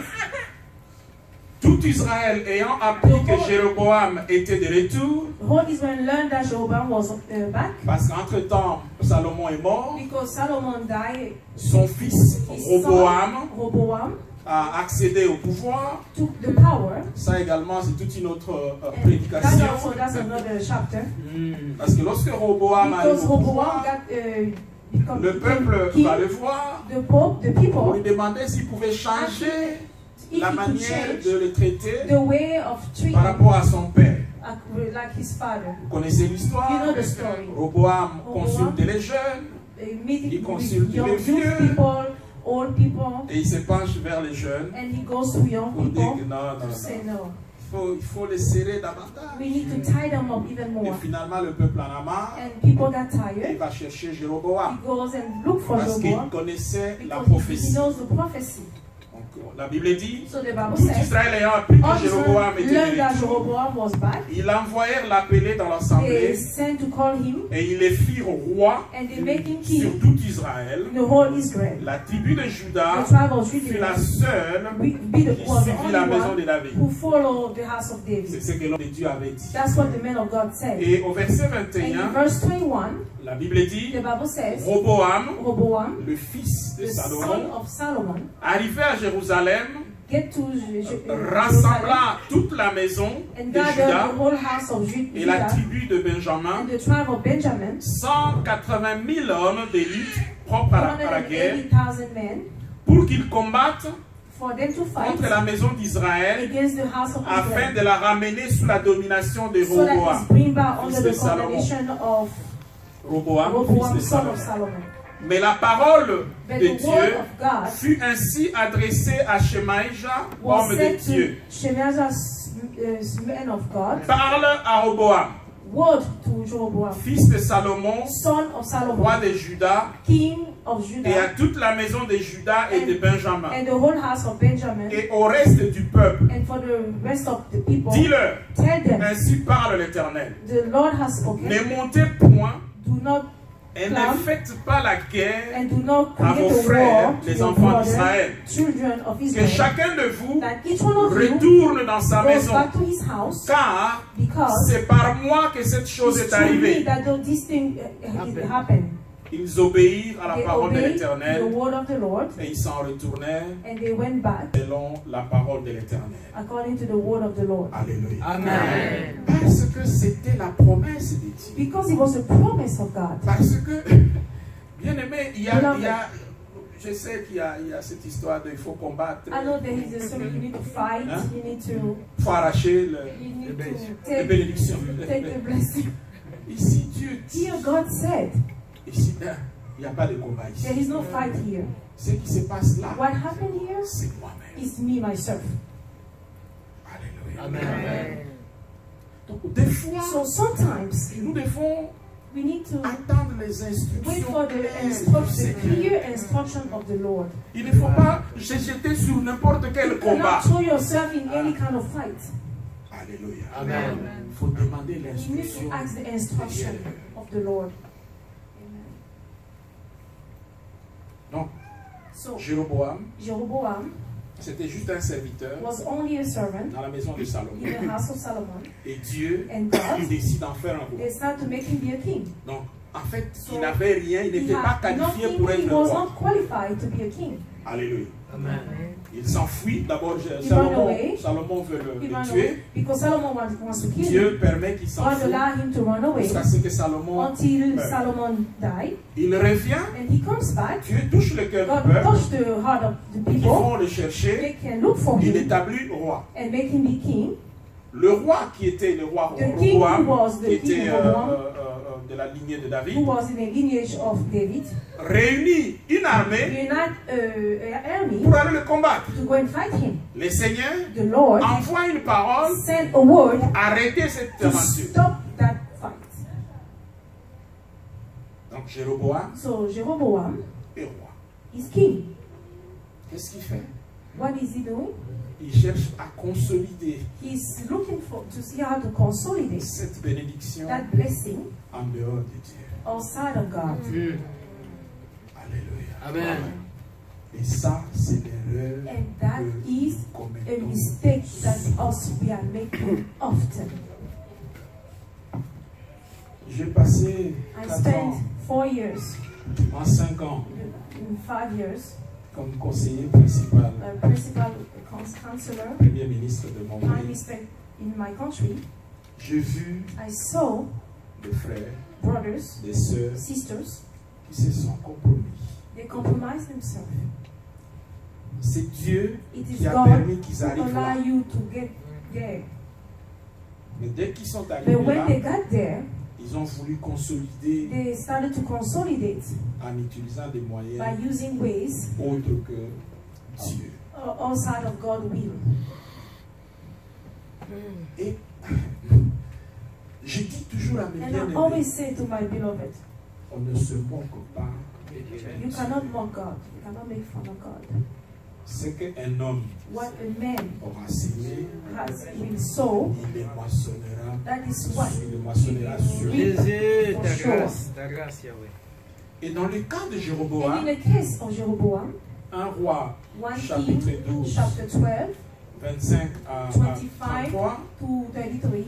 S2: tout Israël ayant appris que Jéroboam était de retour,
S1: whole Israel learned that Jeroboam was back
S2: parce qu'entre-temps, Salomon est mort,
S1: because Solomon died.
S2: son fils
S1: His
S2: Roboam
S1: son, Rehoboam,
S2: a accédé au pouvoir.
S1: took the power.
S2: Ça également, c'est toute une autre
S1: And
S2: prédication.
S1: that's another chapter.
S2: Parce que lorsque Roboam arrive
S1: Because
S2: au
S1: Rehoboam
S2: pouvoir,
S1: got
S2: le peuple
S1: king,
S2: va le voir
S1: the Pope, the
S2: pour
S1: people,
S2: lui demander s'il pouvait changer
S1: if
S2: la
S1: he could
S2: manière
S1: change
S2: de le traiter
S1: the way of treating
S2: par rapport à son père.
S1: like his father.
S2: Vous connaissez l'histoire.
S1: You know the story.
S2: Roboam consulte les jeunes
S1: Meeting
S2: Il
S1: with
S2: consulte
S1: young
S2: les vieux.
S1: youth people, old people,
S2: et il se penche vers les jeunes
S1: and he goes to young
S2: pour dire
S1: people
S2: que non, non,
S1: to say
S2: non.
S1: no.
S2: Il faut les serrer davantage.
S1: We need to tie them up even
S2: Et
S1: more.
S2: finalement, le peuple en a marre.
S1: And people got
S2: Il
S1: tired.
S2: va chercher
S1: He
S2: Jéroboam
S1: goes and look for
S2: parce qu'il
S1: Jeroboam
S2: connaissait la
S1: because he
S2: prophétie.
S1: knows the prophecy.
S2: Donc, la Bible dit,
S1: So the Bible
S2: tout
S1: says,
S2: Israël ayant appris
S1: all
S2: que Jéroboam
S1: Israel
S2: était
S1: learned
S2: de
S1: that
S2: retour,
S1: Jeroboam was back.
S2: ils envoyèrent l'appeler dans
S1: They
S2: l'assemblée
S1: sent to call him,
S2: et ils les firent roi
S1: and they made him
S2: sur
S1: king
S2: tout Israël.
S1: in the whole Israel.
S2: La tribu de Juda
S1: The tribe of
S2: fut
S1: Judah
S2: la seule
S1: be the
S2: qui
S1: was the
S2: suivit la
S1: only
S2: maison de
S1: one
S2: David.
S1: who followed the house of
S2: C'est
S1: David.
S2: ce que l'homme de Dieu avait dit.
S1: That's what the man of God said.
S2: Et au verset
S1: And in
S2: 21,
S1: verse 21,
S2: la Bible dit,
S1: the Bible says,
S2: Roboam,
S1: Rehoboam,
S2: le fils de
S1: the son
S2: Salomon,
S1: of Solomon,
S2: arrivé à Jérusalem,
S1: get to Jerusalem
S2: rassembla toute la maison
S1: and
S2: de
S1: gathered
S2: Juda
S1: the whole house of
S2: et la
S1: Judah
S2: tribu de Benjamin,
S1: and the tribe of Benjamin,
S2: 180 000 hommes d'élite propres à la guerre,
S1: 180,000 men,
S2: pour qu'ils combattent
S1: for them to fight
S2: contre la maison d'Israël
S1: against the house of
S2: afin
S1: Israel,
S2: de la ramener sous la domination de
S1: so that it's
S2: Roboam.
S1: bring back
S2: fils
S1: under
S2: de
S1: the
S2: Salomon.
S1: condemnation of
S2: Roboam, fils
S1: Rehoboam,
S2: de
S1: son of
S2: Salomon.
S1: Solomon.
S2: Mais la parole
S1: But
S2: de
S1: the word
S2: Dieu
S1: of God
S2: fut ainsi adressée à Shemaïja,
S1: was
S2: homme de
S1: said
S2: Dieu.
S1: to Shemaiah, man of God,
S2: Parle à Roboam,
S1: word to Jeroboam,
S2: fils de Salomon,
S1: son of Solomon,
S2: roi de Juda,
S1: king of
S2: et à
S1: Judah,
S2: toute la maison de Juda et de Benjamin,
S1: and the whole house of Benjamin,
S2: et au reste du peuple.
S1: and for the rest of the people,
S2: Dis-leur,
S1: tell them,
S2: ainsi parle l'Éternel.
S1: the Lord has spoken,
S2: Ne montez point
S1: do not
S2: et
S1: come
S2: ne faites pas la guerre
S1: and do not
S2: à
S1: create
S2: vos
S1: a
S2: frères,
S1: war to
S2: les
S1: your
S2: enfants
S1: brothers,
S2: d'Israël.
S1: children of
S2: Que
S1: Israel,
S2: chacun de vous
S1: that each one of you
S2: retourne dans sa
S1: goes
S2: maison,
S1: back to his house,
S2: car
S1: because
S2: c'est par moi que cette chose
S1: it's
S2: est
S1: through me
S2: arrivée.
S1: that this thing happened.
S2: Ils obéirent à la
S1: They
S2: parole de
S1: obeyed
S2: l'Éternel
S1: the word of the Lord,
S2: et ils s'en retournèrent
S1: and they went back
S2: selon la parole de l'Éternel.
S1: according to the word of the Lord.
S2: Alléluia.
S4: Amen.
S2: Parce que c'était la promesse de Dieu.
S1: Because it was a promise of God.
S2: Parce que, bien aimé, je sais qu'il y a cette histoire de il faut combattre,
S1: I know there is a story you need to fight,
S2: Hein?
S1: you need to,
S2: il faut arracher
S1: you need to
S2: les
S1: take
S2: bénédictions.
S1: the blessing.
S2: Ici, Dieu dit,
S1: Here God said,
S2: ici, il n'y a pas de combat ici.
S1: there is no fight here.
S2: Ce qui se passe là,
S1: What happened here
S2: c'est moi-même.
S1: is me, myself.
S2: Alléluia.
S4: Amen.
S2: Donc, des fois,
S1: So sometimes
S2: nous devons
S1: we need to
S2: attendre les
S1: wait
S2: instructions.
S1: for the clear instruction of the Lord.
S2: Il ne faut pas se jeter sur n'importe quel
S1: You
S2: combat.
S1: cannot throw yourself in any kind of fight.
S2: Alléluia.
S4: Amen.
S2: Il faut demander
S1: You need
S2: l'instruction.
S1: to ask the instruction of the Lord.
S2: Donc,
S1: So
S2: Jéroboam,
S1: Jeroboam
S2: c'était juste un serviteur
S1: was only a servant
S2: dans la maison de Salomon.
S1: in the house of Solomon,
S2: Et Dieu
S1: and God
S2: décide d'en faire un roi.
S1: they start to make him be a king.
S2: Donc, en fait,
S1: So,
S2: il n'avait rien, il
S1: He
S2: n'était pas
S1: had
S2: qualifié
S1: nothing,
S2: pour
S1: he
S2: être
S1: was
S2: roi.
S1: not qualified to be a king.
S2: Alléluia.
S4: Amen.
S2: Il s'enfuit. D'abord,
S1: ran away.
S2: Salomon veut
S1: He
S2: le
S1: ran
S2: tuer.
S1: away because Solomon wants to kill him.
S2: Dieu permet qu'il
S1: God
S2: s'enfuit
S1: allowed him to run away
S2: jusqu'à ce que Salomon
S1: until
S2: meure.
S1: Solomon died,
S2: Il revient,
S1: and he comes back.
S2: Dieu touche le cœur
S1: God
S2: du peuple,
S1: touched the heart of the
S2: ils
S1: people.
S2: vont le chercher,
S1: They can look for
S2: il
S1: him
S2: établit roi.
S1: and make him be king.
S2: Le roi qui était le roi
S1: The king
S2: Roboam,
S1: was the
S2: qui
S1: king
S2: était
S1: Roboam,
S2: de la lignée de David,
S1: who was in the lineage of David,
S2: réunit une armée
S1: unite an army
S2: pour aller le combattre.
S1: to go and fight him.
S2: Le Seigneur
S1: The Lord
S2: envoie une parole
S1: sent a word
S2: pour arrêter cette
S1: to
S2: aventure.
S1: stop that fight.
S2: Donc Jéroboam
S1: So Jeroboam
S2: est roi.
S1: is king.
S2: Qu'est-ce qu'il fait?
S1: What is he doing?
S2: Il cherche à consolider
S1: He's looking to see how to consolidate
S2: cette bénédiction
S1: that blessing
S2: en dehors de Dieu.
S1: outside of God.
S2: Alléluia.
S4: Amen.
S2: Et ça, c'est l'erreur
S1: And that
S2: que
S1: is
S2: nous
S1: a
S2: commettons.
S1: mistake that us we are making often.
S2: J'ai passé
S1: I
S2: 4
S1: spent
S2: ans,
S1: 4 years,
S2: en 5 ans,
S1: in 5 years,
S2: comme conseiller principal,
S1: principal counselor,
S2: premier ministre de mon
S1: prime
S2: pays.
S1: minister in my country.
S2: J'ai vu
S1: I saw
S2: des frères,
S1: brothers,
S2: des sœurs
S1: sisters,
S2: qui se sont compromis.
S1: they compromise themselves.
S2: C'est Dieu
S1: It is
S2: qui a
S1: God
S2: permis qu'ils
S1: who
S2: arrivent là.
S1: allow you to get there.
S2: Mais dès qu'ils sont
S1: But
S2: arrivés
S1: when
S2: là,
S1: they got there,
S2: ils ont voulu consolider
S1: they started to consolidate
S2: en utilisant des moyens
S1: by using ways
S2: autres que Dieu.
S1: outside of God's will.
S2: Et je dis toujours à mes
S1: And I
S2: bien-aimés,
S1: always say to my beloved,
S2: on ne se moque pas.
S1: you cannot mock God. You cannot make fun of God.
S2: Ce qu'un homme
S1: What a man
S2: aura semé,
S1: will sow,
S2: il les moissonnera.
S1: that is what
S2: Il les moissonnera sur.
S4: Jésus,
S1: For
S4: ta
S1: sure.
S4: grâce, Yahweh.
S2: Et dans le cas de
S1: And in
S2: Jéroboam,
S1: the case of Jeroboam,
S2: un roi,
S1: 1
S2: chapitre
S1: King,
S2: 12,
S1: chapter 12
S2: 25 à
S1: 25
S2: 33,
S1: to 33,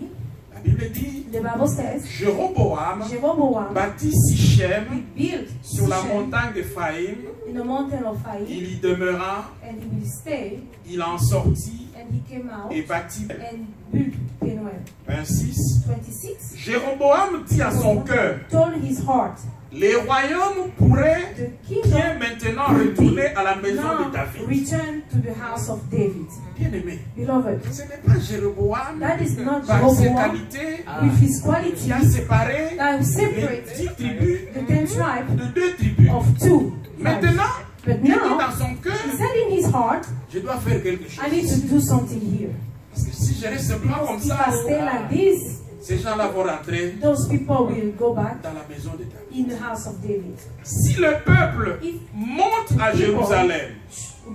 S2: la Bible dit,
S1: the Bible says,
S2: Jéroboam
S1: Jeroboam,
S2: bâtit
S1: he
S2: Sichem
S1: built
S2: sur la
S1: Shechem
S2: montagne d'Éphraïm,
S1: in the mountain of Pharaoh,
S2: il y demeura,
S1: and he will stay,
S2: il en sortit
S1: and he came out
S2: et bâtit.
S1: and built Penuel.
S2: 26.
S1: 26,
S2: Jéroboam dit à son cœur,
S1: told his heart,
S2: les royaumes pourraient
S1: the
S2: bien
S1: kingdom
S2: maintenant retourner à la maison
S1: now
S2: de David.
S1: return to the house of David.
S2: Bien-aimé,
S1: Beloved,
S2: ce n'est pas Jéroboam
S1: that is not
S2: par ses
S1: Jeroboam
S2: qualités
S1: with his quality
S2: qui a séparé
S1: that
S2: les
S1: separate
S2: 10 tribus
S1: the 10 tribes
S2: de 2 tribus. deux.
S1: of two.
S2: Maintenant,
S1: But
S2: il dit
S1: now,
S2: dans son cœur,
S1: he said in his heart,
S2: je dois faire quelque chose.
S1: I need to do something here.
S2: Parce que si je reste simplement comme
S1: Because if
S2: ça,
S1: I stay like this,
S2: ces gens-là vont rentrer
S1: those people will go back
S2: dans la maison de David.
S1: in the house of David.
S2: Si le peuple
S1: If
S2: monte à Jérusalem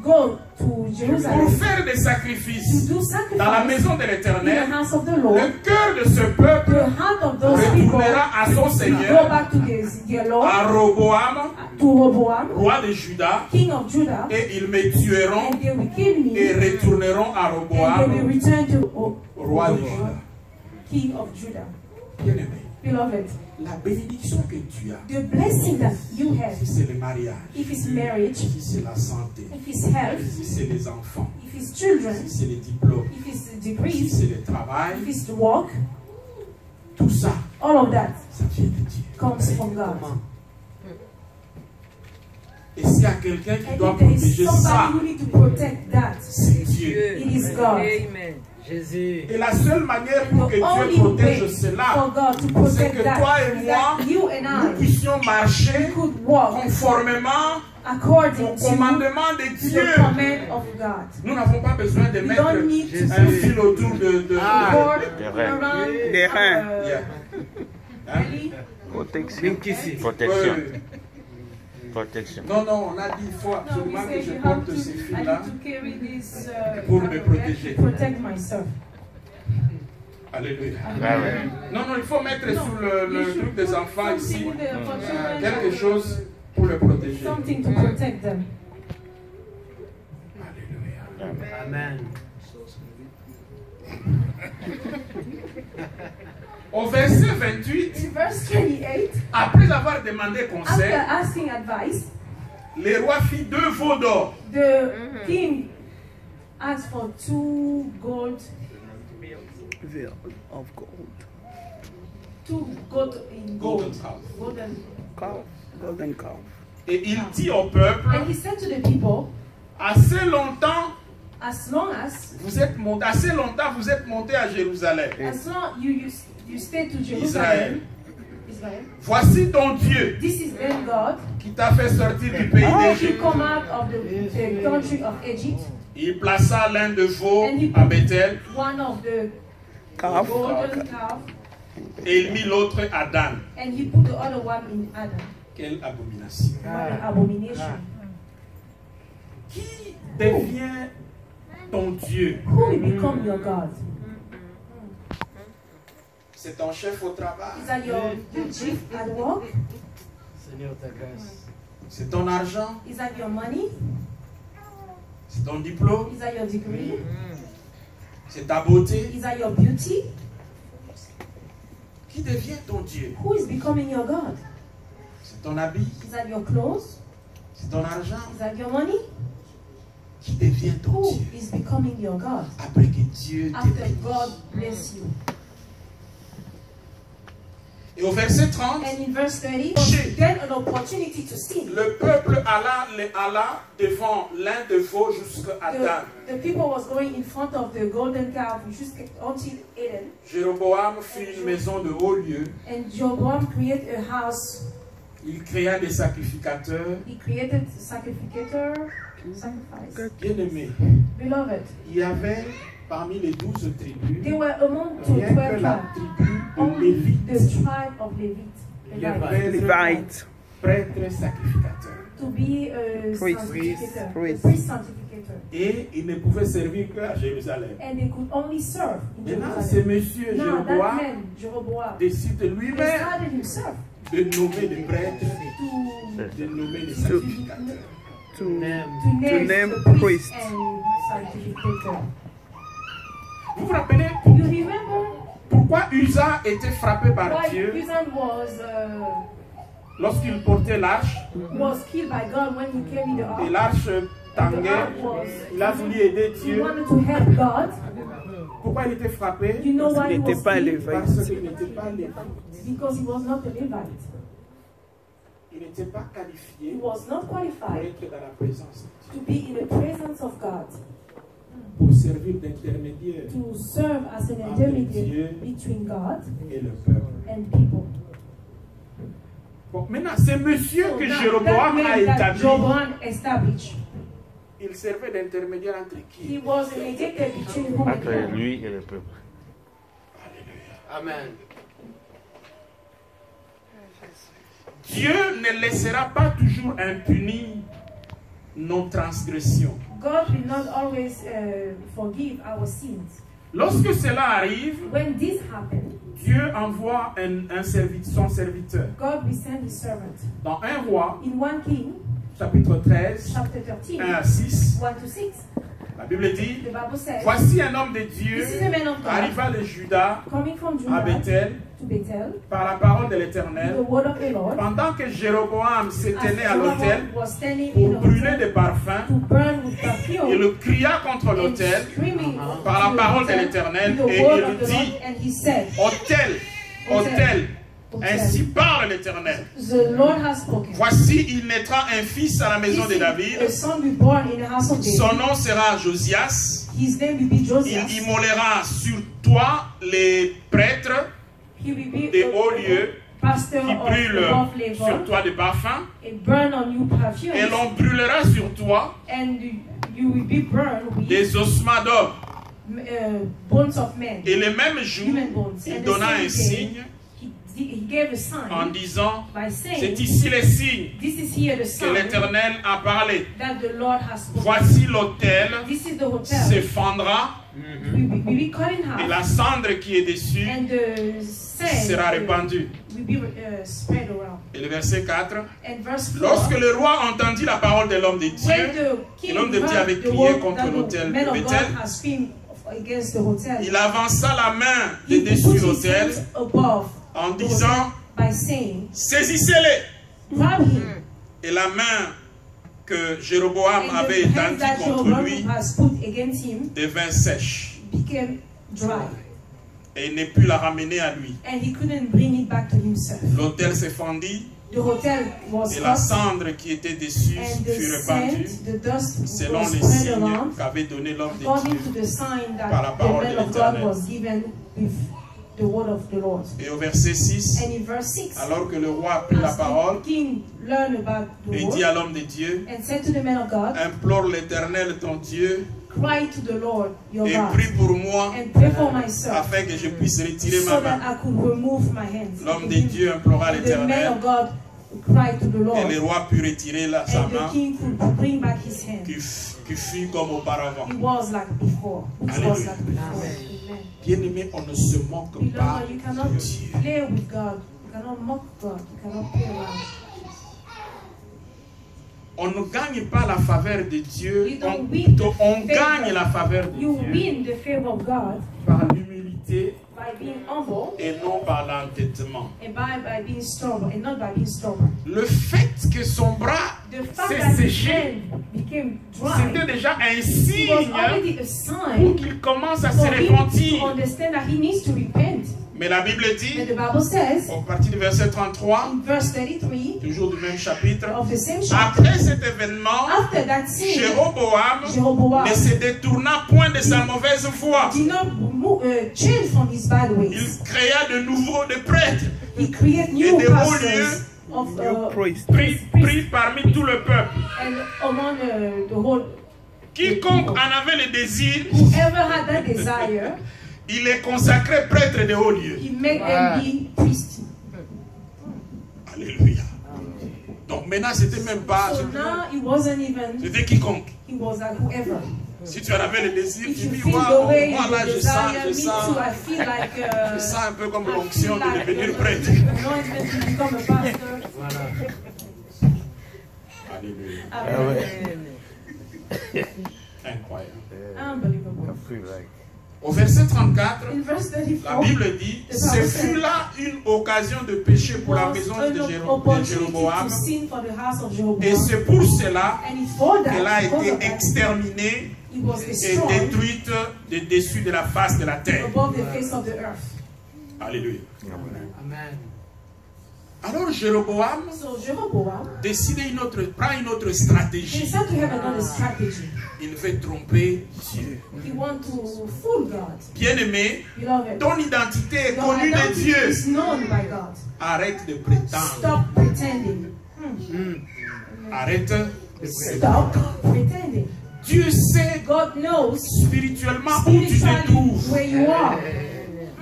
S1: go to
S2: pour
S1: Jerusalem
S2: faire des
S1: to
S2: sacrifices
S1: do
S2: dans la
S1: sacrifice
S2: maison de
S1: in the
S2: l'Éternel,
S1: house of the
S2: le
S1: Lord,
S2: cœur de ce peuple
S1: the heart of those people
S2: retournera à son
S1: go
S2: Seigneur,
S1: back to their Lord,
S2: à Roboam,
S1: to Rehoboam,
S2: roi de Juda,
S1: king of Judah,
S2: et ils me tueront
S1: and they will kill me,
S2: et retourneront à
S1: and they will
S2: Roboam,
S1: return to
S2: roi de
S1: Rehoboam,
S2: Juda.
S1: king of Judah.
S2: Bien-aimé,
S1: Beloved,
S2: la bénédiction que tu as,
S1: the blessing that you have,
S2: si c'est le mariage,
S1: if it's marriage,
S2: si c'est la santé,
S1: if it's health,
S2: si c'est les enfants,
S1: if it's children,
S2: si c'est les diplômes,
S1: if it's the
S2: si
S1: degrees,
S2: c'est le travail,
S1: if it's the work,
S2: tout ça,
S1: all of that
S2: ça vient de Dieu.
S1: comes from God.
S2: Et s'il y a quelqu'un qui
S1: And
S2: doit
S1: if there is
S2: protéger ça,
S1: somebody who needs to protect that,
S2: c'est Dieu.
S1: it is God.
S4: Amen. Jésus.
S2: Et la seule manière pour que
S1: The only
S2: Dieu protège
S1: way
S2: cela,
S1: for God to
S2: c'est
S1: protect
S2: que
S1: that
S2: toi et
S1: is
S2: moi,
S1: that you and
S2: nous
S1: I
S2: puissions marcher
S1: could walk
S2: conformément
S1: according
S2: au
S1: to
S2: commandement de
S1: the
S2: Dieu.
S1: command of God.
S2: Nous n'avons pas besoin de
S1: We
S2: mettre
S1: don't need to
S2: un fil autour de
S1: cord
S5: Des reins.
S1: around
S3: Des reins.
S2: Yeah. Hein?
S1: belly.
S3: Protection.
S4: Linkisi.
S5: Protection.
S2: Ouais.
S5: Protection.
S2: Non, non, on a dit il faut
S1: No, we
S2: absolument que
S1: say
S2: je
S1: you have
S2: porte
S1: to,
S2: ces
S1: I
S2: fils-là.
S1: need to carry this
S2: Pour me
S1: type of
S2: protéger.
S1: bag to protect myself.
S2: Alléluia.
S5: Ah ouais.
S2: Non, non, il faut mettre
S1: No,
S2: sous le
S1: you should
S2: truc des
S1: put
S2: enfants ici
S1: something there for children,
S2: quelque chose pour le protéger.
S1: something to protect them.
S2: Alléluia.
S4: Amen.
S2: Au verset 28,
S1: In verse 28,
S2: après avoir demandé
S1: after
S2: conseil,
S1: asking advice,
S2: le roi fit 2 veaux d'or.
S1: the king asked for 2 gold,
S3: Veil of gold.
S1: 2 gold in gold.
S2: Golden calf.
S1: Golden.
S3: Calf. Golden calf.
S2: Et il dit au peuple,
S1: And he said to the people,
S2: assez longtemps
S1: as long as
S2: vous êtes montés à Jérusalem.
S1: as long you stay to
S2: Israël.
S1: Israel,
S2: Voici ton Dieu
S1: this is then God
S2: qui t'a fait sortir du pays
S1: who
S2: d'Égypte.
S1: come out of the country of Egypt.
S2: Il plaça l'un de veau à Bethel
S1: One of the
S3: Calf.
S1: golden calf,
S2: et il mit l'autre à Dan.
S1: and he put the other one in Adam.
S2: Quelle abomination.
S1: What an abomination.
S2: Qui devient ton Dieu?
S1: Who will become your God?
S2: C'est ton chef au travail.
S1: Is that your chief at work?
S4: Seigneur, ta grâce.
S2: C'est ton argent.
S1: Is that your money?
S2: C'est ton diplôme.
S1: Is that your degree?
S2: C'est ta beauté.
S1: Is that your beauty?
S2: Qui devient ton Dieu?
S1: Who is becoming your God?
S2: C'est ton habit.
S1: Is that your clothes?
S2: C'est ton argent.
S1: Is that your money?
S2: Qui devient ton
S1: Who
S2: Dieu?
S1: is becoming your God?
S2: Après que Dieu te
S1: After
S2: bénisse.
S1: God bless you.
S2: Et au verset 30,
S1: And in verse 30,
S2: Shit.
S1: then an opportunity to sin.
S2: le peuple alla devant l'un de veaux jusqu'à Dan.
S1: The people was going in front of the golden calf just until Eden.
S2: Jéroboam fit une maison de haut lieu.
S1: And Jeroboam created a house.
S2: Il créa des sacrificateurs.
S1: He created a sacrificator, sacrifice.
S2: Bien-aimés,
S1: Beloved,
S2: il y avait parmi les 12 tribus,
S1: they were among the
S2: rien que
S1: 12
S2: la
S1: tribes.
S2: tribu de
S1: Only
S2: Lévite,
S1: the tribe of Levite.
S3: Levite.
S2: prêtre sacrificateur.
S1: To be a
S3: Priest.
S1: sanctificator.
S3: Priest.
S1: A priest sanctificator.
S2: Et il ne pouvait servir qu'à Jérusalem.
S1: And they could only serve in
S2: Maintenant, c'est
S1: Jerusalem.
S2: monsieur
S1: Now that
S2: Jéroboam
S1: man, Jeroboam,
S2: décide lui-même
S1: decided himself
S2: de nommer les prêtres,
S1: to
S2: de nommer les sacrificateurs.
S3: To
S1: name
S3: name
S1: the priest
S3: priest.
S1: and sanctificator.
S2: Vous vous rappelez
S1: You remember
S2: pourquoi Uza était frappé par
S1: why
S2: Dieu
S1: Uzzah
S2: lorsqu'il portait l'arche
S1: was killed by God when he carried the
S2: et
S1: ark?
S2: l'arche
S1: The
S2: tanguait?
S1: ark was,
S2: Il a voulu aider
S1: he
S2: Dieu.
S1: wanted to help God.
S2: Pourquoi il était frappé?
S1: You know
S3: Parce
S1: why
S3: qu'il
S1: he
S3: n'était
S1: was
S3: pas
S1: killed?
S3: Lévite.
S2: Parce qu'il n'était pas lévite.
S1: Because he was not a Levite.
S2: Il n'était pas
S1: He
S2: qualifié
S1: was not
S2: pour
S1: qualified
S2: être dans la présence de
S1: to be in the presence of God,
S2: Dieu, pour servir d'intermédiaire
S1: to serve as an intermediary between God
S2: et le peuple.
S1: and people.
S2: Bon, maintenant, c'est monsieur
S1: So
S2: que
S1: now,
S2: Jéroboam
S1: that
S2: a
S1: man that
S2: établi.
S1: Jeroboam established,
S2: Il servait d'intermédiaire entre
S1: he
S2: qui?
S1: was a mediator between whom and
S5: Entre
S1: whom.
S5: lui et le peuple.
S4: Amen.
S2: Dieu ne laissera pas toujours impunis nos transgressions.
S1: God will not always forgive our sins.
S2: Lorsque cela arrive,
S1: When this happens,
S2: Dieu envoie son serviteur.
S1: God will send his servant.
S2: Dans 1 Roi,
S1: In 1 King,
S2: chapitre 13,
S1: chapter 13,
S2: 1 à 6,
S1: 1 to 6,
S2: la Bible dit,
S1: the Bible says,
S2: voici un homme de Dieu
S1: this is a man of God
S2: arriva de Juda
S1: coming from
S2: à
S1: Judah
S2: Bethel
S1: to Bethel,
S2: par la parole de
S1: the
S2: l'Éternel.
S1: word of the Lord,
S2: Pendant que Jéroboam s'est
S1: as
S2: tenu à l'autel
S1: Jeroboam was standing
S2: pour
S1: in the
S2: brûler
S1: hotel
S2: des parfums,
S1: to burn with perfume,
S2: il cria contre
S1: and
S2: l'autel
S1: screaming
S2: par la
S1: to the
S2: parole de
S1: hotel
S2: l'Éternel
S1: with the
S2: et
S1: word
S2: il
S1: of the
S2: dit,
S1: Lord, and he said,
S2: autel, autel, ainsi parle l'Éternel.
S1: the Lord has spoken.
S2: Voici, il naîtra un fils à la maison de
S1: A
S2: David.
S1: son will be born in the house of David.
S2: Son nom sera Josias.
S1: His name will be
S2: Il
S1: Josias.
S2: immolera sur toi les prêtres
S1: He will be
S2: des hauts lieux
S1: pastor
S2: qui
S1: of
S2: brûlent
S1: above
S2: sur
S1: level.
S2: toi des parfums.
S1: It burn on you perfume,
S2: Et l'on brûlera sur toi
S1: and you will be burned with
S2: des ossements d'hommes.
S1: bones of men,
S2: Et le même jour,
S1: human bones.
S2: il
S1: And the
S2: donna
S1: same
S2: un signe
S1: day, he gave a
S2: en
S1: sign
S2: disant,
S1: by
S2: c'est
S1: saying,
S2: ici les signes
S1: this is here the
S2: que
S1: sign
S2: l'Éternel a parlé.
S1: that the Lord has spoken.
S2: Voici l'autel
S1: This is the hotel.
S2: se fendra
S1: will be cut in
S2: et
S1: half,
S2: la cendre qui est dessus
S1: and the sand
S2: sera répandue.
S1: will be spread around.
S2: Et le verset 4.
S1: And verse 4,
S2: Lorsque le roi entendit la parole de l'homme de
S1: when
S2: Dieu,
S1: the king
S2: et l'homme de Dieu
S1: heard
S2: avait
S1: the
S2: crié
S1: word
S2: contre
S1: that
S2: l'autel
S1: the man
S2: de
S1: of God
S2: Bethel,
S1: has screamed against the hotel,
S2: il avança la main de
S1: he put
S2: dessus
S1: his
S2: l'autel
S1: hands above
S2: en
S1: the
S2: disant,
S1: hotel by saying,
S2: saisissez-les.
S1: grab him.
S2: Et la main que Jéroboam
S1: And
S2: avait
S1: the hands
S2: étendue
S1: that
S2: contre
S1: Jeroboam
S2: lui
S1: has put against him
S2: devint sèche
S1: became dry,
S2: et il ne put la ramener à lui.
S1: and he couldn't bring it back to himself.
S2: L'autel se fendit
S1: The hotel was
S2: et la
S1: cut,
S2: cendre qui était dessus
S1: and the
S2: fut répandue
S1: sand, the dust
S2: selon
S1: was
S2: les
S1: spread
S2: signes
S1: around
S2: qu'avait donné l'homme de
S1: according
S2: Dieu.
S1: to the sign that
S2: par la
S1: the
S2: parole
S1: man
S2: de
S1: of God
S2: l'Éternel.
S1: was given with the word of the Lord.
S2: Et au verset 6,
S1: And in verse 6,
S2: alors que le roi prit la
S1: as
S2: parole,
S1: the king learned about the
S2: il
S1: word
S2: dit à l'homme de Dieu,
S1: and said to the man of God,
S2: implore l'Éternel ton Dieu
S1: cry to the Lord your
S2: et
S1: God
S2: prie pour moi
S1: and pray for myself
S2: afin que je puisse retirer ma
S1: so that
S2: main.
S1: I could remove my hands.
S2: L'homme de Dieu implora
S1: And the man
S2: l'Éternel
S1: of God cried to the
S2: et
S1: Lord,
S2: le roi put retirer sa
S1: and the
S2: main
S1: king could bring back his hand.
S2: qui fut comme auparavant.
S1: It was like before. It was
S2: Alléluia.
S1: like before. Amen.
S2: Bien-aimé, on ne se moque pas
S1: Beloved, you
S2: de
S1: cannot
S2: Dieu.
S1: play with God. You cannot mock God. You cannot play around.
S2: On ne gagne pas la faveur de Dieu,
S1: You don't
S2: on,
S1: win
S2: plutôt,
S1: the
S2: on
S1: favor.
S2: gagne la faveur de
S1: You
S2: Dieu
S1: win the favor of God
S2: par l'humilité
S1: by being humble
S2: et non par l'entêtement.
S1: and by being stubborn and not by being stubborn.
S2: Le fait que son bras
S1: The fact
S2: s'est
S1: that his
S2: séché,
S1: hand became
S2: c'était
S1: dry,
S2: déjà un
S1: it was
S2: signe
S1: already a
S2: pour
S1: sign
S2: qu'il commence à se
S1: for him to
S2: repentir.
S1: understand that he needs to repent.
S2: Mais la Bible
S1: And
S2: dit,
S1: the Bible says
S2: au partir du verset 33,
S1: in verse 33
S2: toujours du même chapitre,
S1: of the same chapter,
S2: après cet événement,
S1: after that sin,
S2: Jéroboam
S1: Jeroboam
S2: ne se détourna point de sa mauvaise voie.
S1: did not change from his bad
S2: Il
S1: ways.
S2: créa de nouveau des prêtres,
S1: He created
S2: et
S1: new
S2: des hauts
S1: pastors
S2: lieux
S1: of
S3: Praise.
S2: pris parmi tout le peuple.
S1: and among the whole.
S2: Quiconque en avait le désir,
S1: Whoever had that desire,
S2: il est consacré prêtre des hauts lieux.
S1: he made them be priests.
S2: Alléluia. Donc maintenant, c'était même pas.
S1: So now it wasn't even.
S2: C'était quiconque.
S1: He was like whoever.
S2: Si tu en avais le désir,
S1: If
S2: tu
S1: you
S2: dis,
S1: feel
S2: waouh,
S1: the way
S2: moi là,
S1: you
S2: je sens,
S1: desire,
S2: je
S1: me
S2: sens.
S1: too. I feel like
S2: Je sens un peu comme
S1: I
S2: l'onction
S1: feel
S2: de
S1: like
S2: devenir prêtre.
S1: anointed to become a pastor.
S4: Voilà.
S2: Alléluia.
S1: Amen.
S2: Incroyable.
S1: Unbelievable.
S2: Au verset 34,
S1: In verse
S2: la
S1: 34,
S2: Bible dit, ce fut là une occasion de péché pour la maison de
S1: opportunity
S2: Jéroboam.
S1: to sin for the house of
S2: Et
S1: Jeroboam.
S2: c'est pour cela
S1: And it's for that,
S2: qu'elle a
S1: because
S2: été
S1: of that,
S2: exterminée
S1: it was
S2: et
S1: destroyed
S2: détruite de dessus de la face de la terre.
S1: above the face of the earth.
S2: Alléluia.
S4: Amen.
S2: Alors Jéroboam
S1: So Jeroboam
S2: prend une autre stratégie.
S1: decided to have another strategy.
S2: il veut tromper Dieu.
S1: He wants to fool God.
S2: Bien-aimé,
S1: Beloved,
S2: ton identité est
S1: your
S2: connue de
S1: identity
S2: Dieu.
S1: is known by God.
S2: Arrête de prétendre.
S1: Stop pretending.
S2: Arrête de prétendre.
S1: Stop pretending.
S2: Dieu sait
S1: God knows
S2: spirituellement où tu te
S1: spiritually
S2: trouves.
S1: where you are.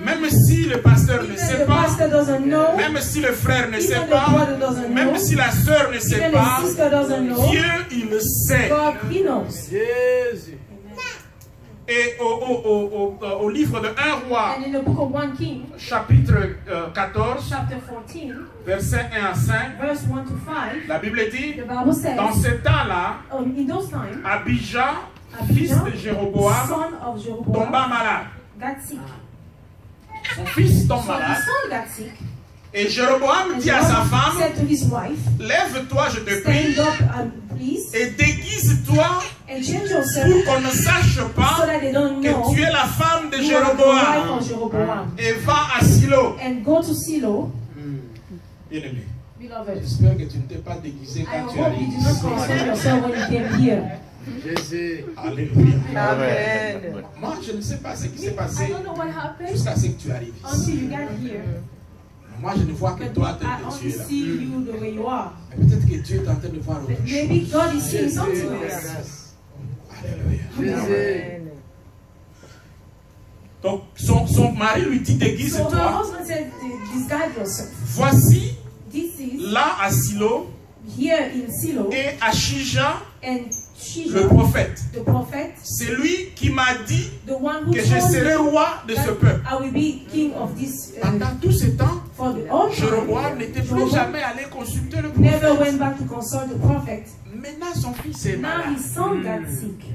S2: Même si le pasteur ne
S1: Even
S2: sait
S1: the
S2: pas,
S1: pastor doesn't know.
S2: même si le frère ne
S1: Even
S2: sait
S1: the
S2: pas,
S1: brother doesn't
S2: même
S1: know.
S2: si la sœur ne sait
S1: Even
S2: pas,
S1: the sister doesn't know.
S2: Dieu, il le sait.
S1: God, He knows.
S4: Jésus.
S2: Et au livre de 1 roi,
S1: And in the book of 1 King,
S2: chapitre 14,
S1: chapter 14,
S2: versets 1 à 5,
S1: verse 1 to 5,
S2: la Bible dit,
S1: the Bible says,
S2: dans ce temps-là,
S1: in those times,
S2: Abijah, fils de Jéroboam,
S1: son of Jeroboam,
S2: tomba malade.
S1: got sick.
S2: Son fils tombe
S1: So his
S2: malade.
S1: son got sick.
S2: Et Jéroboam
S1: And
S2: dit à sa
S1: Jeroboam
S2: femme,
S1: said to his wife,
S2: lève-toi, je te
S1: stand
S2: prie,
S1: up please,
S2: et déguise-toi
S1: and change
S2: pour
S1: yourself
S2: qu'on ne sache
S1: so
S2: pas
S1: that they don't know
S2: que tu es la femme de
S1: you are the wife
S2: Jéroboam.
S1: of Jeroboam.
S2: Et va à Silo.
S1: And go to Silo,
S2: Bien-aimé,
S1: beloved.
S2: j'espère que tu ne t'es pas déguisé
S1: I
S2: quand tu
S1: hope you
S2: arrives.
S1: did not concern yourself when you came here.
S4: Jésus.
S2: Alléluia.
S3: Amen.
S2: Moi, je ne sais pas ce qui s'est
S1: I
S2: passé
S1: don't know what happened
S2: jusqu'à ce que tu arrives
S1: until
S2: ici.
S1: you got here.
S2: Moi, je ne vois que
S1: But
S2: toi,
S1: I
S2: tel que
S1: only
S2: tu es là.
S1: see you the way you are.
S2: Mais peut-être que Dieu est en train de voir autre chose.
S1: Maybe God is seeing something
S4: Jésus.
S1: else.
S2: Alléluia.
S4: Jésus.
S2: Donc, son mari lui dit,
S1: So her
S2: déguise-toi.
S1: husband said, disguise yourself.
S2: Voici,
S1: This is
S2: là à Silo,
S1: here in Silo,
S2: et Achija,
S1: and
S2: le
S1: Shija,
S2: prophète.
S1: the prophet,
S2: C'est lui qui m'a dit
S1: the one who
S2: que je
S1: told
S2: serai
S1: me
S2: roi de ce peuple.
S1: I will be king of this.
S2: Pendant tout ce temps,
S1: For the old
S2: Jéroboam
S1: time,
S2: n'était plus
S1: Jeroboam
S2: jamais allé consulter le
S1: never
S2: prophète.
S1: went back to consult the prophet.
S2: Maintenant, son fils est
S1: Now
S2: malade.
S1: his son got sick.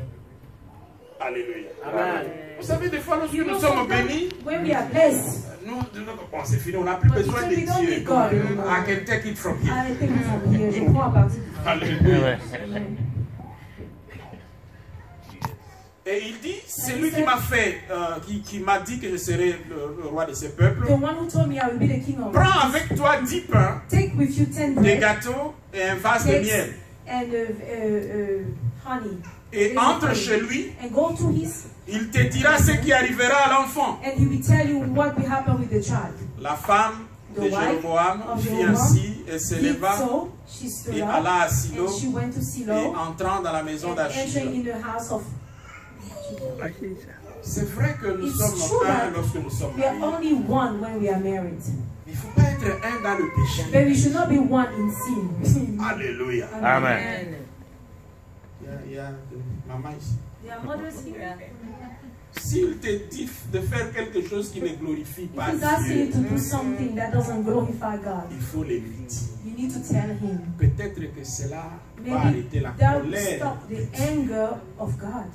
S2: Alléluia.
S4: Amen.
S2: Vous savez, des fois, lorsque nous sommes bénis,
S1: When we are blessed,
S2: nous, bon, c'est fini, on n'a plus besoin de
S1: we don't
S2: Dieu.
S1: need God anymore.
S2: I can take it from here.
S1: I take it from here. Je prends à partir.
S2: Alléluia.
S1: Amen.
S2: Et il dit, c'est lui qui m'a fait, qui m'a dit que je serai le roi de ce peuple.
S1: The one who told me I will be the king of.
S2: Prends avec toi 10 pains,
S1: Take with you 10
S2: des
S1: bread,
S2: gâteaux et un vase de
S1: cakes,
S2: miel.
S1: and honey.
S2: Et entre chez lui,
S1: And go to his,
S2: il te dira ce qui arrivera à l'enfant.
S1: and he will tell you what will happen with the child.
S2: La femme de
S1: The wife
S2: Jéroboam
S1: of
S2: fit
S1: Jeroboam
S2: ainsi et se
S1: Did
S2: leva
S1: so, she stood
S2: et
S1: up,
S2: alla à Silo
S1: and she went to
S2: et
S1: Silo,
S2: entrant dans la maison
S1: and
S2: d'Achija.
S1: entering in the house of.
S2: C'est vrai que nous
S1: It's
S2: sommes
S1: true
S2: un
S1: that
S2: lorsque nous sommes
S1: we are
S2: mariés.
S1: only one when we are married,
S2: Il ne faut pas être un dans le péché.
S1: but we should not be one in sin.
S2: Alléluia.
S5: Amen.
S2: Il y a maman ici.
S1: There are mothers here.
S2: S'il te dit de faire quelque chose qui ne glorifie pas
S1: If he's asking you
S2: Dieu,
S1: to do something that doesn't glorify God,
S2: il faut le lui dire.
S1: you need to tell him.
S2: Peut-être que cela va
S1: Maybe
S2: arrêter la
S1: that will
S2: colère.
S1: stop the anger of God.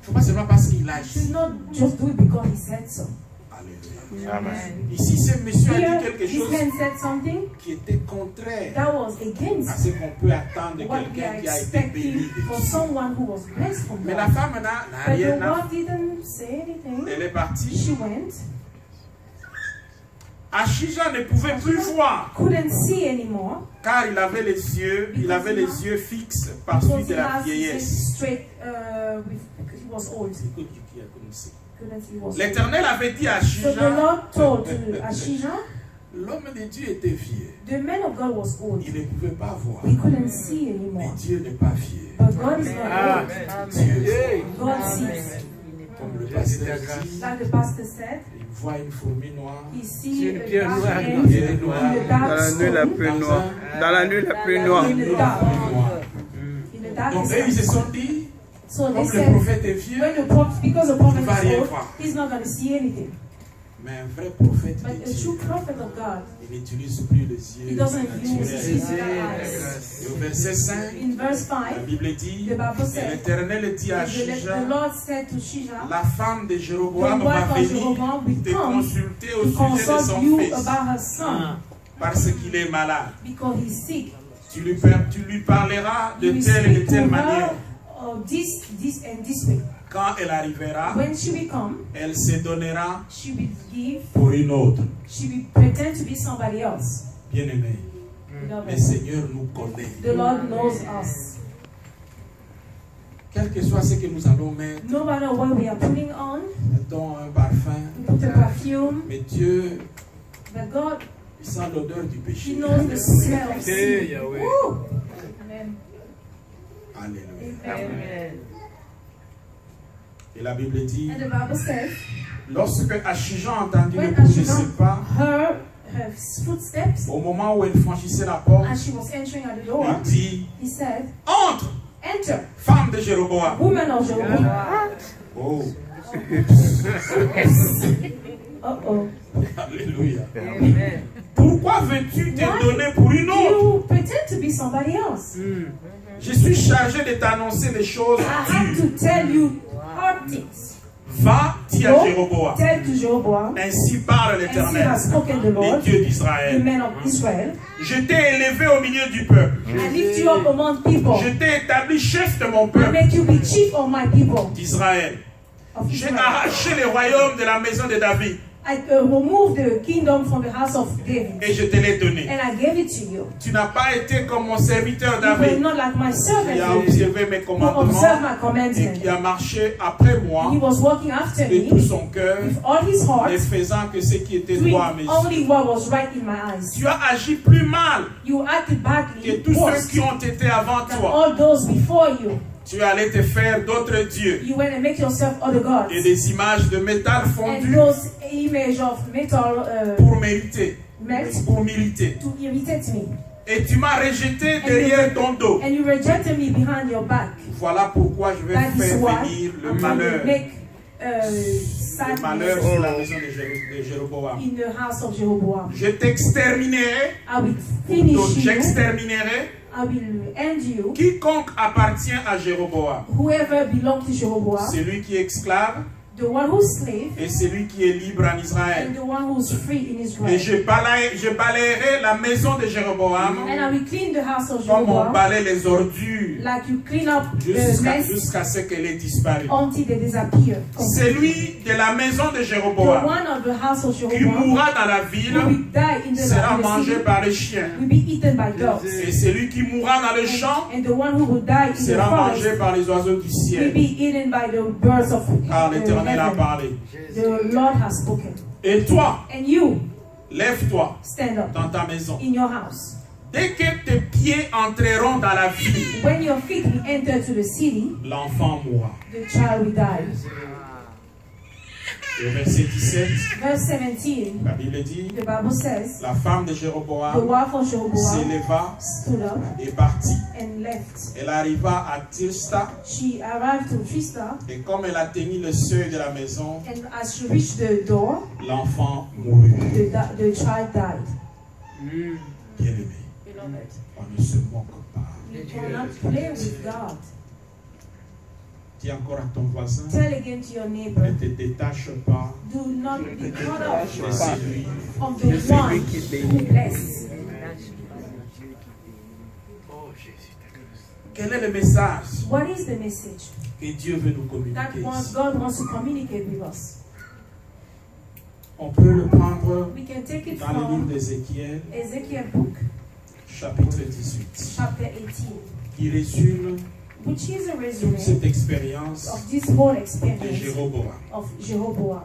S2: Il ne faut pas seulement parce qu'il a
S1: You should
S2: dit.
S1: not just do it because he said so.
S2: Alléluia.
S5: Amen.
S2: Ici, ce monsieur a
S1: Here,
S2: dit quelque
S1: this
S2: chose
S1: man said something
S2: qui était contraire
S1: that was
S2: à
S1: against
S2: ce qu'on peut attendre de
S1: what we
S2: quelqu'un
S1: are
S2: qui a été béni
S1: expecting
S2: de
S1: for
S2: Dieu.
S1: someone who was blessed from
S2: Mais la
S1: God.
S2: femme n'a
S1: But the
S2: rien à
S1: wife didn't say anything.
S2: Elle est partie.
S1: She went,
S2: Achija ne pouvait plus voir
S1: couldn't see anymore
S2: car il avait les yeux fixes par
S1: because
S2: suite de
S1: he
S2: la
S1: has his
S2: vieillesse.
S1: straight because he was old. Couldn't he was old.
S2: L'Éternel avait dit à
S1: So the
S2: Achija,
S1: Lord told to Ashija,
S2: l'homme de Dieu était vieux.
S1: the man of God was old.
S2: Il ne pouvait pas voir.
S1: He couldn't see
S2: Mais
S1: anymore.
S2: Dieu n'est pas vieux.
S1: But God is not old.
S2: Dieu,
S1: God sees.
S2: comme le pasteur dit,
S1: Like the pastor said,
S2: il voit une fourmi noire.
S1: he sees
S4: Une
S1: a
S4: pierre
S1: dark
S4: noire,
S1: ant
S4: une pierre
S1: in
S4: noire.
S1: the
S3: Dans
S1: dark
S3: la nuit la
S1: stone,
S3: plus noire. Dans la nuit la plus noire.
S1: in the dark.
S2: Noire.
S1: In the
S2: Donc
S1: darkest
S2: eux, ils se
S1: night.
S2: sont dit,
S1: So they
S2: comme le
S1: said,
S2: prophète est vieux,
S1: when the prophet, because the prophet
S2: il va
S1: is
S2: rien
S1: old,
S2: voir.
S1: he's not going to see anything.
S2: Mais un vrai prophète
S1: But
S2: de
S1: a
S2: Dieu,
S1: true prophet of God,
S2: il n'utilise plus les
S1: he
S2: yeux
S1: doesn't use his
S2: naturels.
S1: physical eyes.
S2: Et au verset 5,
S1: In verse
S2: la
S1: 5,
S2: Bible dit,
S1: the Bible
S2: et
S1: said,
S2: l'Éternel dit à
S1: the
S2: Achija,
S1: Lord said to Shija,
S2: la femme de
S1: the
S2: Jéroboam
S1: wife
S2: va
S1: of
S2: venir
S1: Jeroboam will
S2: te
S1: come
S2: consulter au
S1: to
S2: sujet de
S1: consult
S2: son
S1: you
S2: fils
S1: about her son
S2: parce qu'il est malade.
S1: because he's sick.
S2: Tu lui parleras de
S1: You will
S2: telle et de
S1: speak to
S2: telle manière.
S1: her of this and this way.
S2: Quand elle arrivera,
S1: When she will come,
S2: elle se donnera
S1: she will give,
S2: pour une autre.
S1: she will pretend to be somebody else.
S2: Bien-aimé, le
S1: Beloved,
S2: Seigneur nous connaît.
S1: the Lord knows us.
S2: Quel que soit ce que nous allons mettre,
S1: No matter what we are putting on,
S2: mettons un parfum,
S1: we put a perfume,
S2: mais Dieu,
S1: but God,
S2: il sent l'odeur du
S1: He
S2: péché.
S1: knows the smell of
S4: Hey,
S1: sin.
S4: Yahweh.
S1: Woo! Amen.
S2: Alléluia.
S1: Amen.
S2: Et la Bible dit,
S1: And the Bible says,
S2: lorsque Achijan entendit le
S1: when
S2: bruit de ses
S1: Ashima
S2: pas,
S1: heard her footsteps
S2: au moment où elle franchissait la porte,
S1: as she was entering at the door,
S2: il dit,
S1: he said,
S2: entre,
S1: enter,
S2: femme de Jéroboam.
S1: woman of Jehovah.
S2: Oh,
S1: Uh-oh.
S2: alléluia. Pourquoi veux-tu te donner pour une autre?
S1: You pretend to be somebody else.
S2: Je suis chargé de t'annoncer des choses
S1: I have
S2: dures.
S1: to tell you hard things.
S2: Va, dis à
S1: Go,
S2: Jéroboam.
S1: tell to Jeroboam,
S2: Ainsi parle
S1: as he
S2: l'Éternel,
S1: has spoken the
S2: les
S1: Lord,
S2: dieux
S1: the
S2: d'Israël.
S1: men of Israel.
S2: Je t'ai élevé au milieu du peuple.
S1: I lift you up among people.
S2: Je t'ai établi chef de mon
S1: I
S2: peuple
S1: make you be chief of my people.
S2: d'Israël.
S1: Of
S2: J'ai
S1: Israel.
S2: arraché le royaume de la maison de David
S1: I removed the kingdom from the house of David,
S2: et je te l'ai donné.
S1: and I gave it to you.
S2: Tu n'as pas été comme mon serviteur
S1: You were
S2: David
S1: not like my servant
S2: qui a
S1: David,
S2: observé mes
S1: who observed my
S2: commandements et
S1: commandments.
S2: qui a marché après moi
S1: He was walking after
S2: de tout
S1: me
S2: son cœur,
S1: with all his heart,
S2: ne faisant que ce qui était
S1: doing
S2: droit à mes yeux.
S1: only what was right in my eyes.
S2: Tu as agi plus mal
S1: You acted
S2: que
S1: badly,
S2: tous ceux
S1: worse
S2: qui ont été avant
S1: than
S2: toi.
S1: all those before you.
S2: Tu allais te faire d'autres dieux
S1: You went and make yourself other gods,
S2: et des images de métal
S1: and
S2: fondu
S1: those image of metal
S2: pour mériter,
S1: melt
S2: pour militer.
S1: to irritate me.
S2: Et tu m'as rejeté derrière ton dos.
S1: And you rejected me behind your back.
S2: Voilà pourquoi je vais
S1: That is
S2: faire
S1: why
S2: venir le
S1: I'm going
S2: malheur.
S1: to make
S2: Le malheur
S1: sadness
S2: sur la maison de Jéroboam.
S1: in the house of Jeroboam.
S2: Je t'exterminerai,
S1: I will
S2: donc
S1: finish you.
S2: j'exterminerai
S1: I will end you.
S2: quiconque appartient à Jéroboam.
S1: Whoever belongs to Jeroboam,
S2: Celui qui est esclave
S1: the one who's slave,
S2: et celui qui est libre en Israël.
S1: and the one who's free in
S2: Et
S1: Israel.
S2: je balayerai la maison de Jéroboam
S1: And I will clean the house of
S2: comme on
S1: Jeroboam
S2: balaye les ordures
S1: like you clean up the mess
S2: jusqu'à ce qu'elle ait disparu.
S1: until they disappear.
S2: Celui de la maison de
S1: The
S2: Jéroboam
S1: one of the house of
S2: qui
S1: Jeroboam
S2: mourra dans la
S1: who
S2: ville
S1: will die in
S2: sera
S1: the
S2: mangé
S1: city
S2: par les chiens.
S1: will be eaten by dogs.
S2: Et celui qui mourra dans le champ
S1: And the one who will die in the
S2: sera mangé
S1: forest
S2: par les oiseaux du
S1: will
S2: ciel.
S1: be eaten by the birds of
S2: Car l'Éternel a
S1: heaven.
S2: parlé.
S1: The Lord has spoken.
S2: Et toi,
S1: And you,
S2: lève-toi
S1: stand up
S2: dans ta maison.
S1: in your house.
S2: Dès que tes pieds entreront dans la ville,
S1: When your feet will enter to the city,
S2: l'enfant mourra.
S1: the child will die.
S2: Et au verset 17,
S1: Verse 17,
S2: la Bible dit,
S1: the Bible says,
S2: la femme de
S1: the
S2: Jéroboam
S1: wife of Jeroboam
S2: s'éleva
S1: stood up
S2: et partit.
S1: and left.
S2: Elle arriva à Tirsta
S1: She arrived to Trista,
S2: et comme elle atteignit le seuil de la maison,
S1: and as she reached the door,
S2: l'enfant mourut.
S1: the child died.
S2: Bien-aimé,
S1: Beloved,
S2: on ne se moque pas.
S1: you cannot play with God.
S2: Dis encore à ton voisin,
S1: Tell again to your neighbor,
S2: ne te détache pas
S1: do not be caught up
S2: de celui
S1: from the one who blesses.
S2: Quel est le message
S1: What is the message
S2: que Dieu veut nous
S1: that
S2: communiquer ici?
S1: God wants to communicate with us?
S2: On peut le prendre
S1: We can take it
S2: dans le livre
S1: from
S2: d'Ézéchiel,
S1: Ezekiel book,
S2: chapitre 18,
S1: chapter 18,
S2: qui résume
S1: which is a
S2: toute
S1: resume
S2: cette expérience
S1: of this whole
S2: de
S1: experience
S2: Jéroboam.
S1: of Jeroboam.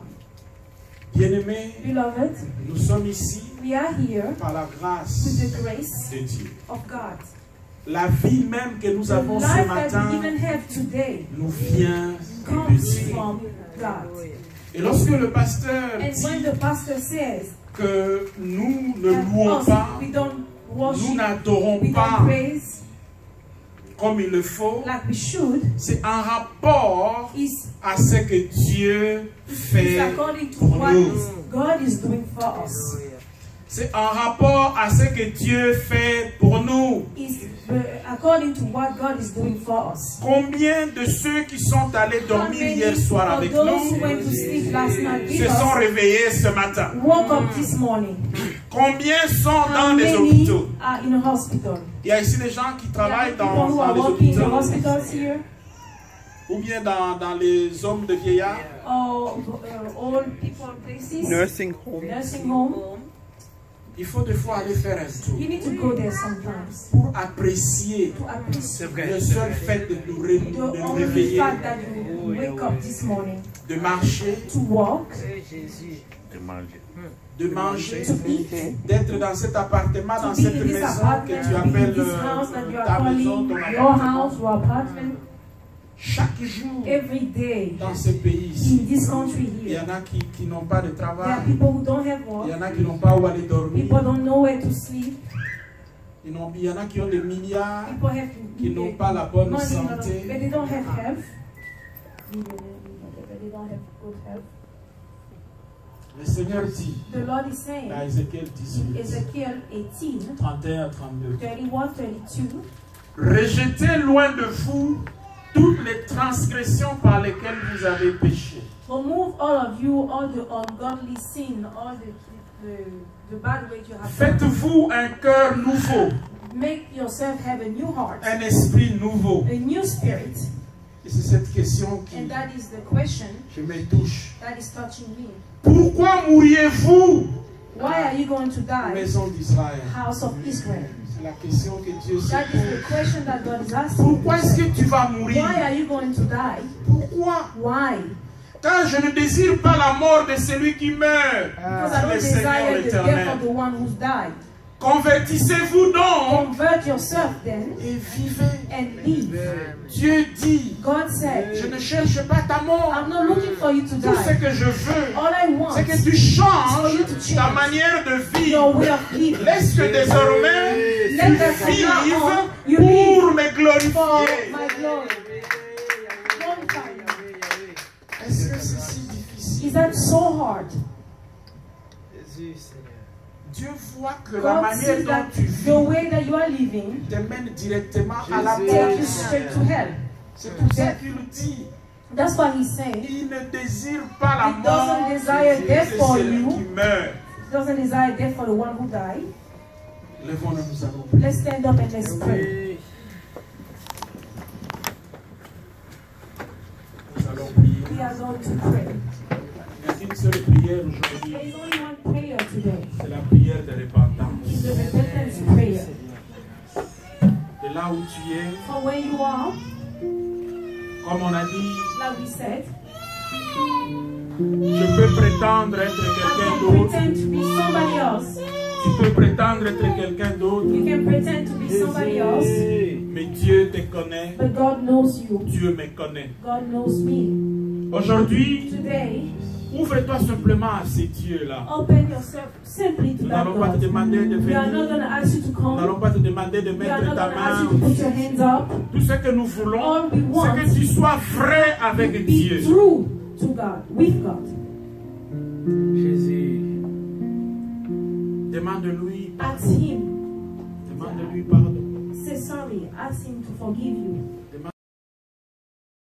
S2: Bien-aimés,
S1: Beloved,
S2: nous sommes ici
S1: we are here
S2: par la
S1: with
S2: grâce
S1: the grace
S2: de Dieu.
S1: of God.
S2: La vie même que nous
S1: The
S2: avons ce
S1: life that
S2: matin
S1: we even have today
S2: nous vient de
S1: comes
S2: Dieu.
S1: from God.
S2: Et lorsque le pasteur
S1: And when
S2: dit
S1: the pastor says
S2: que nous ne
S1: that
S2: louons
S1: us,
S2: pas,
S1: we don't
S2: nous
S1: worship,
S2: n'adorons
S1: we
S2: pas
S1: don't praise
S2: comme il le faut,
S1: like we should,
S2: c'est en rapport
S1: is
S2: à ce que Dieu fait
S1: according to
S2: pour
S1: what
S2: nous.
S1: God is doing for us.
S2: C'est en rapport à ce que Dieu fait pour nous.
S1: Is according to what God is doing for us.
S2: Combien de ceux qui sont allés
S1: How
S2: dormir
S1: many
S2: hier soir
S1: of
S2: avec
S1: those who
S2: nous
S1: went to sleep last night
S2: se
S1: with
S2: sont
S1: us
S2: réveillés ce matin?
S1: woke up this morning?
S2: Combien sont
S1: How
S2: dans les
S1: many
S2: hôpitaux?
S1: are in a hospital?
S2: Il y a ici des gens qui
S1: There are
S2: travaillent
S1: people
S2: dans
S1: who are
S2: les
S1: working in the
S2: hôpitaux
S1: hospitals here,
S2: ou bien dans les hommes de vieillards.
S1: or old people places,
S3: Nursing home.
S1: nursing home.
S2: Il faut des fois aller faire un tour
S1: You need to go there sometimes
S2: pour apprécier
S1: to appreciate
S2: le seul fait de nous
S1: the only
S2: réveiller,
S1: fact that you wake up this morning,
S2: de marcher,
S1: to walk,
S5: De manger.
S2: de manger,
S1: to eat,
S2: d'être dans cet appartement, dans
S1: to be
S2: cette
S1: in this
S2: maison que
S1: apartment,
S2: tu
S1: to be in
S2: appelles
S1: this house that you are
S2: ta maison,
S1: calling
S2: ton
S1: your
S2: appartement.
S1: house, your apartment.
S2: Chaque jour,
S1: Every day
S2: dans ce pays
S1: in
S2: ici,
S1: this country
S2: il y
S1: here,
S2: en a qui n'ont pas de
S1: there are
S2: travail,
S1: people who don't have
S2: il
S1: work,
S2: y en a qui n'ont pas où aller dormir,
S1: people don't know where to sleep,
S2: il y en a qui ont des milliards,
S1: people have
S2: qui n'ont pas la bonne
S1: money,
S2: santé.
S1: but they don't have health. But they don't have good health.
S2: Le Seigneur dit,
S1: The Lord is saying
S2: dans Ézéchiel
S1: in
S2: 18,
S1: Ezekiel 18,
S2: 31 à 32,
S1: 31, 32,
S2: rejetez loin de vous toutes les transgressions par lesquelles vous avez péché.
S1: remove all of you, all the ungodly sin, all the bad ways you have done.
S2: Faites-vous un cœur nouveau,
S1: Make yourself have a new heart,
S2: un esprit nouveau.
S1: a new spirit.
S2: Et c'est cette question qui
S1: And that is the question
S2: me touche.
S1: that is touching me.
S2: Pourquoi mourriez-vous,
S1: Why are you going to die,
S2: maison d'Israël?
S1: house of Israel?
S2: C'est la question que Dieu se
S1: That is the
S2: pose.
S1: question that God is asking.
S2: Pourquoi est-ce que tu vas mourir?
S1: Why are you going to die?
S2: Pourquoi?
S1: Why?
S2: Car je ne désire pas la mort de celui qui meurt.
S1: Because I
S2: C'est
S1: don't
S2: le Seigneur
S1: desire the death
S2: l'Éternel.
S1: of the one who's died.
S2: Convertissez-vous donc
S1: Convert yourself then
S2: et vivez.
S1: and live.
S2: Dieu dit,
S1: God said,
S2: je ne cherche pas ta mort.
S1: I'm not looking for you to
S2: Tout ce
S1: die.
S2: que je veux,
S1: All I want
S2: c'est que
S1: is
S2: tu changes ta manière de
S1: your
S2: vivre.
S1: way of living.
S2: Laisse que désormais
S1: Let that from now on,
S2: vive
S1: you live
S2: pour me
S1: for
S2: glorifier.
S1: my glory. Glorify me.
S2: Est-ce que c'est si difficile?
S1: Is that so hard?
S2: Dieu voit que la
S1: God
S2: manière
S1: sees
S2: dont
S1: that
S2: tu vis
S1: the way that you are living
S2: te mène directement à la
S1: take you
S2: mort.
S1: straight to hell.
S2: C'est pour ça qu'il dit,
S1: That's why he's saying
S2: il ne désire pas la
S1: He
S2: mort
S1: doesn't desire
S2: de
S1: death for
S2: celui
S1: you.
S2: qui meurt.
S1: he doesn't desire death for the one who died.
S2: Lèvons-nous, nous allons prier.
S1: Let's stand up and let's pray.
S2: Nous allons prier.
S1: We are going to pray.
S2: Il y a une seule prière aujourd'hui,
S1: There is only one prayer today.
S2: c'est la prière de repentance.
S1: It's the repentance prayer.
S2: De là où tu es,
S1: For where you are,
S2: comme on a dit,
S1: like we said,
S2: je peux prétendre être
S1: I
S2: quelqu'un
S1: can
S2: d'autre.
S1: pretend to be somebody else.
S2: Tu peux prétendre être quelqu'un d'autre,
S1: You can pretend to be somebody else,
S2: mais Dieu te connaît,
S1: but God knows you.
S2: Dieu me connaît.
S1: God knows me.
S2: Aujourd'hui,
S1: Today,
S2: ouvre-toi simplement à ces dieux-là.
S1: open yourself simply to
S2: Nous
S1: that
S2: n'allons pas te
S1: God.
S2: demander de
S1: We are not
S2: venir.
S1: going to ask you to
S2: Nous
S1: come.
S2: n'allons pas te demander de
S1: We are
S2: mettre
S1: not
S2: ta
S1: going to ask you
S2: main.
S1: to put your hands up.
S2: Tout ce que nous voulons,
S1: All we want
S2: c'est que tu sois vrai avec
S1: Be
S2: Dieu.
S1: true to God, with God.
S2: Demande-lui,
S1: Ask Him.
S2: demande-lui pardon.
S1: Say sorry. Ask Him to forgive you.